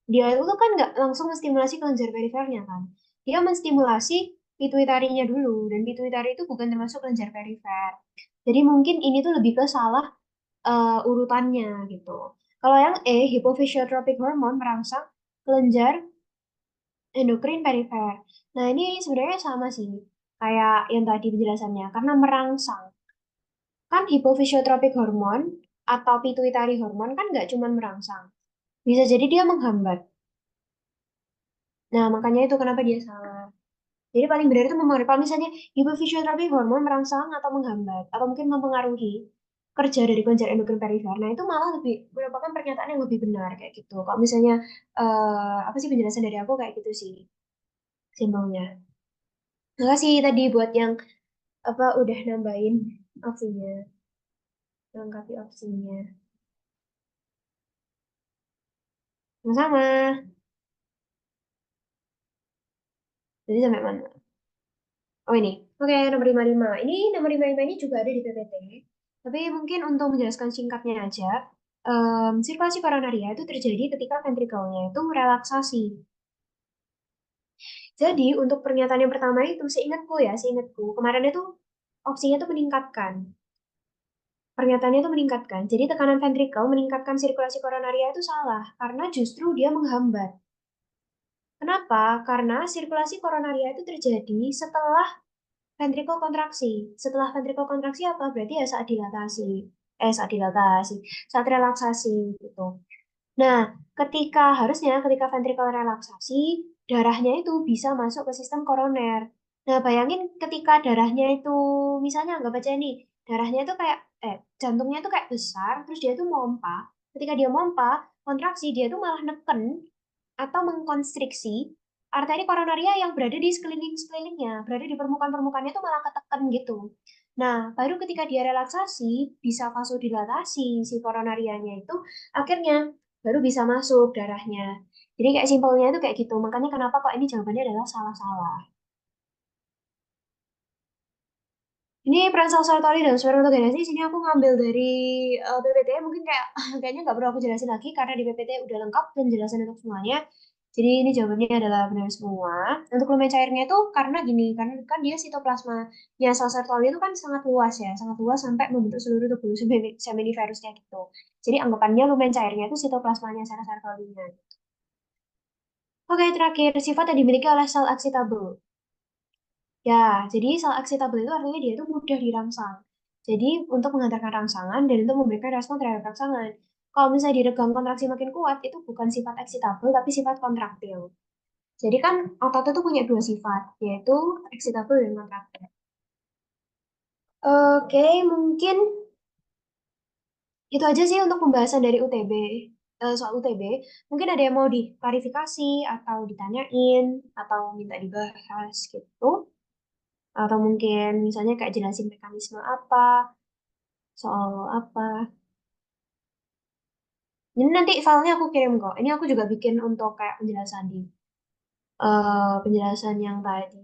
dia itu kan nggak langsung menstimulasi kelenjar perifernya kan. Dia menstimulasi pituitarinya dulu dan pituitari itu bukan termasuk kelenjar perifer. Jadi mungkin ini tuh lebih ke salah urutannya gitu. Kalau yang E, hypophysiotropic hormone merangsang kelenjar endokrin perifer. Nah, ini sebenarnya sama sih, kayak yang tadi penjelasannya, karena merangsang. Kan hypophysiotropic hormone atau pituitary hormone kan nggak cuma merangsang. Bisa jadi dia menghambat. Nah, makanya itu kenapa dia salah. Jadi paling benar itu mempengaruhi. Kalau misalnya hypophysiotropic hormone merangsang atau menghambat, atau mungkin mempengaruhi kerja dari kelenjar endokrin perifer, nah itu malah lebih merupakan pernyataan yang lebih benar kayak gitu. Kalau misalnya apa sih penjelasan dari aku kayak gitu sih simpelnya. Makasih tadi buat yang apa udah nambahin opsinya, melengkapi opsinya. Sama-sama. Jadi sampai mana? Oh ini. Oke, nomor 55. Ini nomor 55 ini juga ada di PPT. Tapi mungkin untuk menjelaskan singkatnya aja, sirkulasi koronaria itu terjadi ketika ventrikelnya itu relaksasi. Jadi untuk pernyataan yang pertama itu, seingatku, kemarin itu opsinya itu meningkatkan. Pernyataannya itu meningkatkan. Jadi tekanan ventrikel meningkatkan sirkulasi koronaria itu salah, karena justru dia menghambat. Kenapa? Karena sirkulasi koronaria itu terjadi setelah ventrikel kontraksi. Setelah ventrikel kontraksi apa? Berarti ya saat dilatasi. Saat dilatasi. Saat relaksasi gitu. Nah, ketika ventrikel relaksasi, darahnya itu bisa masuk ke sistem koroner. Nah, bayangin ketika darahnya itu, misalnya anggap aja nih, darahnya itu kayak, jantungnya itu kayak besar, terus dia itu mompa. Ketika dia mompa, kontraksi, dia itu malah neken atau mengkonstriksi arteri koronaria yang berada di sekeliling-sekelilingnya, berada di permukaan-permukaannya itu malah ketekan gitu. Nah, baru ketika dia relaksasi, bisa vasodilatasi si koronarianya itu, akhirnya baru bisa masuk darahnya. Jadi kayak simpelnya itu kayak gitu. Makanya kenapa kok ini jawabannya adalah salah-salah. Ini peran sel Sartori dan spermatogenesis ini aku ngambil dari PPT. Mungkin kayak kayaknya nggak perlu aku jelasin lagi karena di PPT udah lengkap dan jelasin untuk semuanya. Jadi ini jawabannya adalah benar semua. Untuk lumen cairnya itu karena gini, karena kan dia sitoplasmanya sel Sertoli itu kan sangat luas ya, sangat luas sampai membentuk seluruh tubuh seminiferusnya gitu. Jadi anggapannya lumen cairnya itu sitoplasmanya sel Sertolinya. Oke, terakhir sifat yang dimiliki oleh sel excitable. Ya, jadi sel excitable itu artinya dia itu mudah dirangsang. Jadi untuk menghantarkan rangsangan dan untuk memberikan respon terhadap rangsangan. Kalau misalnya diregang kontraksi makin kuat, itu bukan sifat excitable, tapi sifat kontraktil. Jadi kan otot itu punya dua sifat, yaitu excitable dan kontraktil. Oke, mungkin itu aja sih untuk pembahasan dari UTB. Soal UTB, mungkin ada yang mau diklarifikasi, atau ditanyain, atau minta dibahas gitu. Atau mungkin misalnya kayak jelasin mekanisme apa, soal apa. Ini nanti filenya aku kirim kok. Ini aku juga bikin untuk kayak penjelasan di penjelasan yang tadi.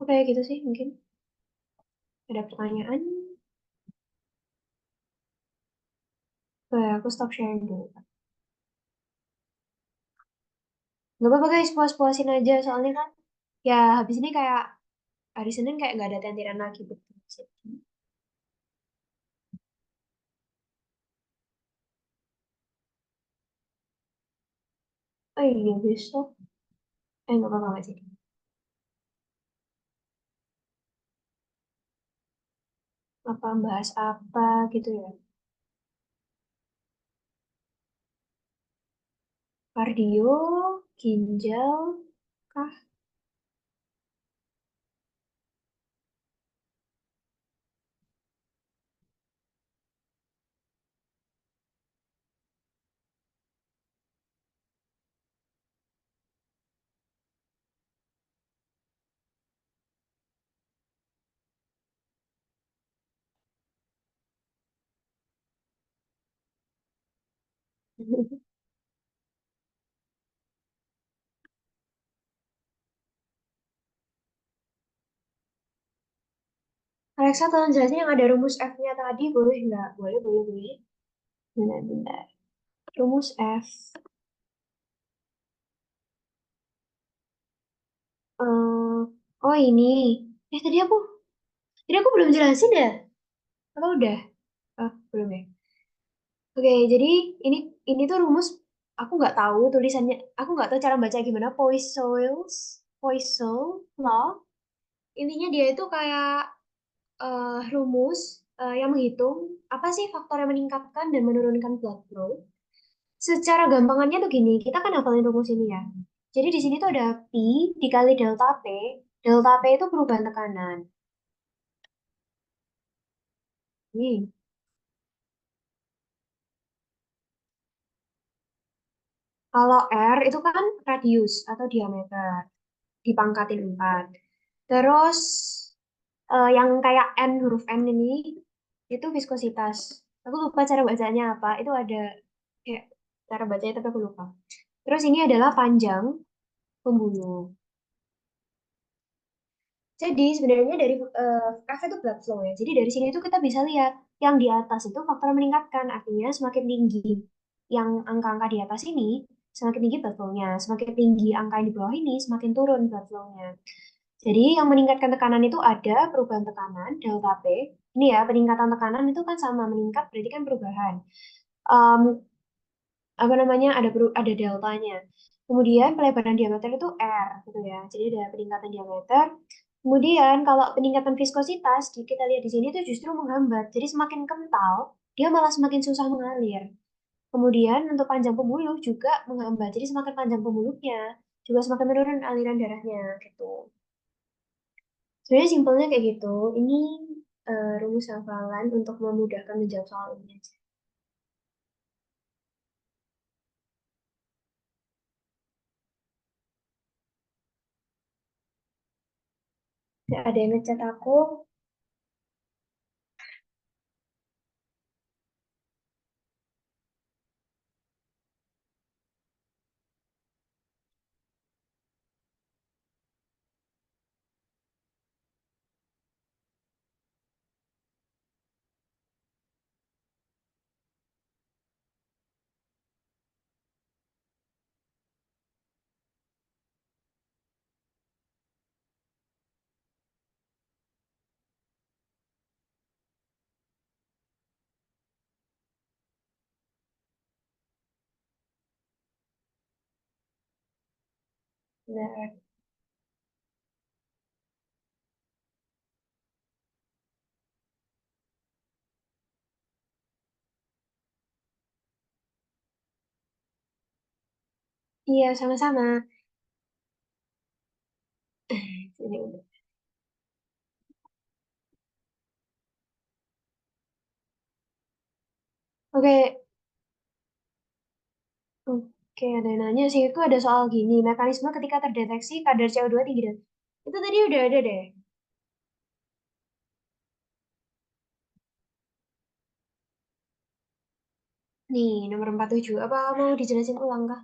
Oke, gitu sih mungkin. Ada pertanyaan? Oke, aku stop sharing dulu. Gak apa-apa guys, puas-puasin aja. Soalnya kan ya habis ini kayak hari Senin kayak gak ada tentiran lagi betul. Oh iya, besok. Gak apa-apa gak sih. Apa bahas apa gitu ya. Kardio, ginjal, kah? Alexa, tolong jelasin yang ada rumus F-nya tadi, boleh nggak? Boleh, boleh, boleh. Bentar, bentar. Rumus F. Eh, oh ini. Tadi aku belum jelasin ya? Apa udah? Oh, belum ya? Oke, jadi ini ini tuh rumus aku nggak tahu tulisannya, aku nggak tahu cara baca gimana. Poisson law. Intinya dia itu kayak rumus yang menghitung apa sih faktor yang meningkatkan dan menurunkan blood flow. Secara gampangannya tuh gini, kita kan hafalin rumus ini ya. Jadi di sini tuh ada P dikali delta P. Delta P itu perubahan tekanan. Nih, kalau R itu kan radius atau diameter, dipangkatin 4. Terus yang kayak N, huruf N ini, itu viskositas. Aku lupa cara bacanya apa. Itu ada kayak cara bacanya tapi aku lupa. Terus ini adalah panjang pembuluh. Jadi sebenarnya dari F itu blood flow ya. Jadi dari sini tuh kita bisa lihat yang di atas itu faktor meningkatkan. Artinya semakin tinggi yang angka-angka di atas ini, semakin tinggi blood flow-nya. Semakin tinggi angka yang di bawah ini, semakin turun blood flow-nya. Jadi yang meningkatkan tekanan itu ada perubahan tekanan, delta P. Ini ya, peningkatan tekanan itu kan sama meningkat, berarti kan perubahan. Em, apa namanya, ada deltanya. Kemudian pelebaran diameter itu R, gitu ya. Jadi ada peningkatan diameter. Kemudian kalau peningkatan viskositas, kita lihat di sini itu justru menghambat. Jadi semakin kental, dia malah semakin susah mengalir. Kemudian untuk panjang pembuluh juga menghambat. Jadi semakin panjang pembuluhnya, juga semakin menurun aliran darahnya, gitu. Sebenarnya simpelnya kayak gitu. Ini rumus hafalan untuk memudahkan menjawab soal ini aja. Ada yang ngechat aku. Nah, iya, sama-sama. Ini udah. Oke, oke, ada yang nanya sih. Itu ada soal gini, mekanisme ketika terdeteksi kadar CO2 tinggi dan itu tadi udah ada deh. Nih, nomor 47. Apa mau dijelasin ulang kah?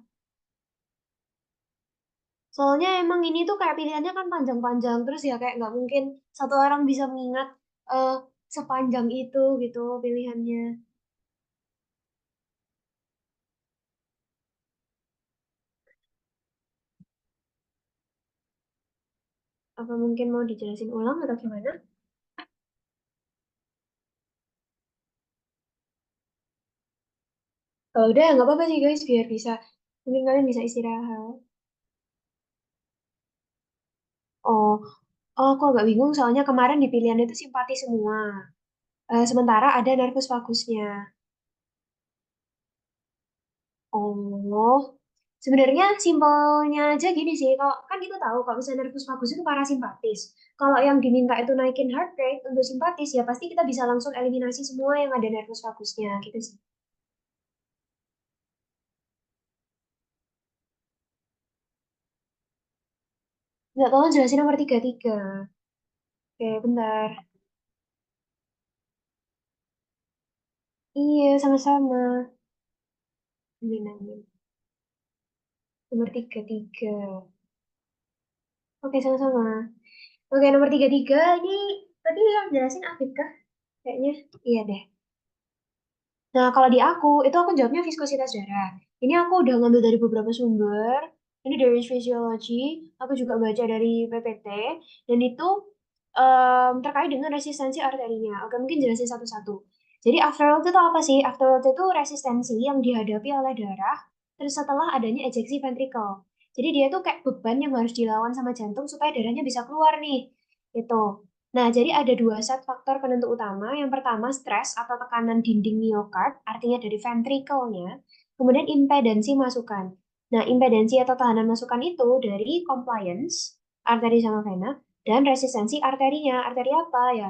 Soalnya emang ini tuh kayak pilihannya kan panjang-panjang. Terus ya kayak nggak mungkin satu orang bisa mengingat eh, sepanjang itu gitu pilihannya. Apa mungkin mau dijelasin ulang atau gimana? Kalau udah nggak apa-apa sih guys, biar bisa. Mungkin kalian bisa istirahat. Oh, oh, aku agak bingung soalnya kemarin di pilihan itu simpati semua. Sementara ada nervus vagusnya. Oh, Sebenarnya simpelnya aja gini sih, kalau kan kita tahu kalau misalnya nervus vagus itu parasimpatis. Kalau yang diminta itu naikin heart rate untuk simpatis, ya pasti kita bisa langsung eliminasi semua yang ada nervus vagusnya gitu sih. Nggak, tolong jelasin nomor 33. Oke, bentar. Iya, sama-sama. Amin, amin. Nomor 33. Oke, sama-sama. Oke, nomor 33 ini tadi yang jelasin Afif kah? Kayaknya. Iya deh. Nah, kalau di itu aku jawabnya viskositas darah. Ini aku udah ngambil dari beberapa sumber. Ini dari fisiologi, aku juga baca dari PPT, dan itu terkait dengan resistensi arterinya. Oke, mungkin jelasin satu-satu. Jadi afterload itu apa sih? Afterload itu resistensi yang dihadapi oleh darah terus setelah adanya ejeksi ventricle. Jadi dia tuh kayak beban yang harus dilawan sama jantung supaya darahnya bisa keluar nih. Gitu. Nah, jadi ada dua set faktor penentu utama. Yang pertama, stres atau tekanan dinding miokard, artinya dari ventrikelnya. Kemudian impedansi masukan. Nah, impedansi atau tahanan masukan itu dari compliance, arteri sama vena, dan resistensi arterinya. Arteri apa ya?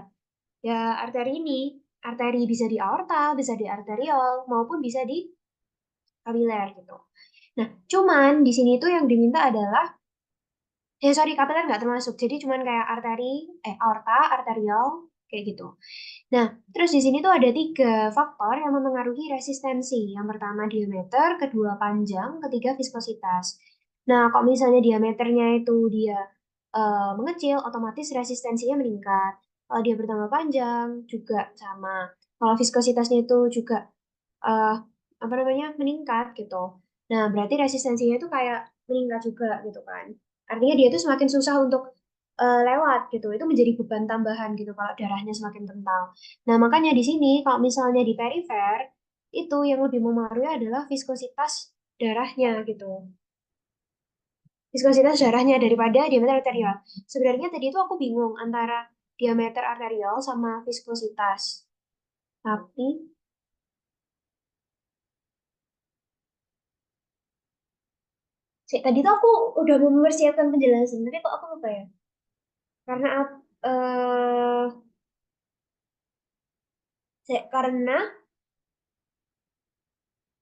Ya, arteri ini. Arteri bisa di aorta, bisa di arteriol, maupun bisa di kapiler gitu. Nah, cuman di sini tuh yang diminta adalah sorry, kapiler nggak termasuk. Jadi cuman kayak aorta, arterial, kayak gitu. Nah, terus di sini tuh ada tiga faktor yang mempengaruhi resistensi. Yang pertama diameter, kedua panjang, ketiga viskositas. Nah, kalau misalnya diameternya itu dia mengecil, otomatis resistensinya meningkat. Kalau dia bertambah panjang, juga sama. Kalau viskositasnya itu juga eh, apa namanya meningkat gitu. Nah, berarti resistensinya itu kayak meningkat juga gitu kan. Artinya dia itu semakin susah untuk lewat gitu. Itu menjadi beban tambahan gitu kalau darahnya semakin kental. Nah, makanya di sini kalau misalnya di perifer itu yang lebih mempengaruhi adalah viskositas darahnya gitu. Viskositas darahnya daripada diameter arterial. Sebenarnya tadi itu aku bingung antara diameter arterial sama viskositas. Tapi tadi tuh aku udah mempersiapkan penjelasan, tapi kok aku lupa ya? Karena karena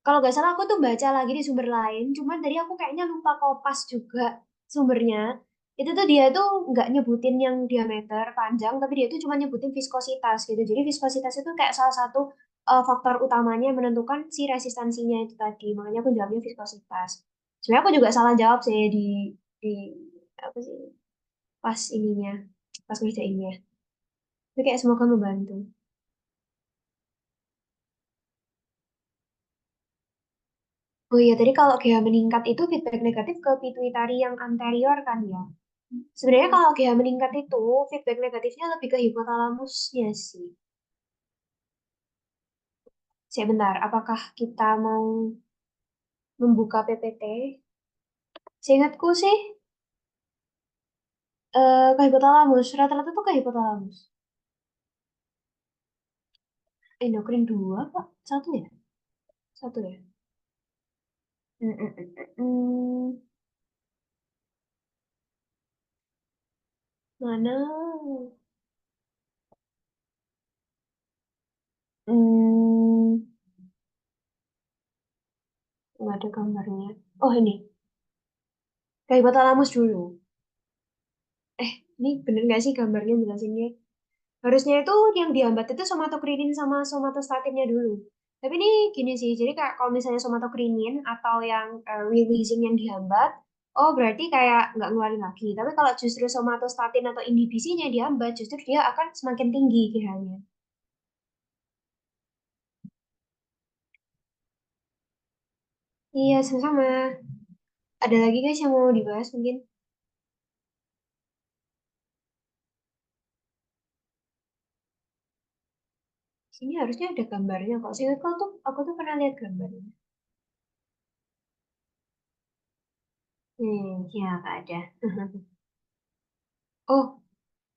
kalau nggak salah aku tuh baca lagi di sumber lain, cuman tadi aku kayaknya lupa kopas juga sumbernya. Itu tuh dia tuh nggak nyebutin yang diameter panjang, tapi dia tuh cuma nyebutin viskositas gitu. Jadi viskositas itu kayak salah satu faktor utamanya yang menentukan si resistansinya itu tadi. Makanya aku jawabnya viskositas. Sebenarnya aku juga salah jawab sih di apa sih pas ininya, pas ngerjainnya. Tapi kayak semoga membantu. Oh iya, tadi kalau GH meningkat itu feedback negatif ke pituitari yang anterior kan ya. Sebenarnya kalau GH meningkat itu feedback negatifnya lebih ke hipotalamusnya sih. Sebentar, apakah kita mau membuka PPT? Seingatku sih ke hipotalamus, rata-rata tuh ke hipotalamus. Endokrin dua, Pak? Satu ya? Satu ya? Hmm, hmm, hmm, hmm. Mana? Hmm, nggak ada gambarnya. Oh ini, ke hipotalamus dulu. Ini bener nggak sih gambarnya jelasinnya? Harusnya itu yang dihambat itu somatokrinin sama somatostatinnya dulu. Tapi ini gini sih, jadi kayak kalau misalnya somatokrinin atau yang releasing yang dihambat, oh berarti kayak nggak ngeluarin lagi. Tapi kalau justru somatostatin atau inhibisinya dihambat, justru dia akan semakin tinggi kiranya. Iya, sama-sama. Ada lagi guys yang mau dibahas mungkin? Sini harusnya ada gambarnya kok. Saya tuh, aku tuh pernah lihat gambarnya. Ya nggak ada. Oh,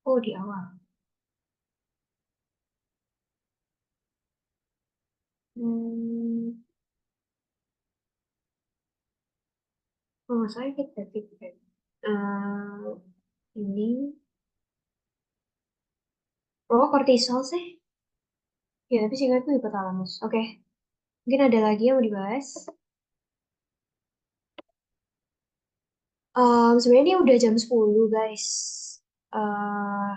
oh di awal. Hmm, Oh, saya feedback. Ini, oh kortisol sih. Ya, tapi singkatnya hipotalamus. Oke, mungkin ada lagi yang mau dibahas. Sebenarnya ini udah jam 10, guys. eh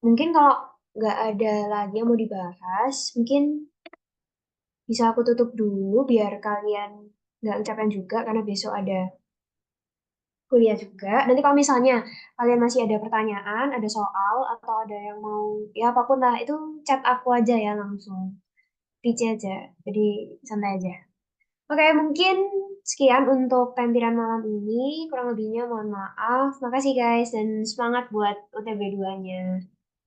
Mungkin kalau nggak ada lagi yang mau dibahas, mungkin bisa aku tutup dulu biar kalian nggak kecapean juga karena besok ada kuliah juga. Nanti kalau misalnya kalian masih ada pertanyaan, ada soal, atau ada yang mau, ya apapun lah, itu chat aku aja ya langsung. PC aja. Jadi santai aja. Oke, mungkin sekian untuk tampilan malam ini. Kurang lebihnya mohon maaf. Makasih guys, dan semangat buat UTB 2-nya.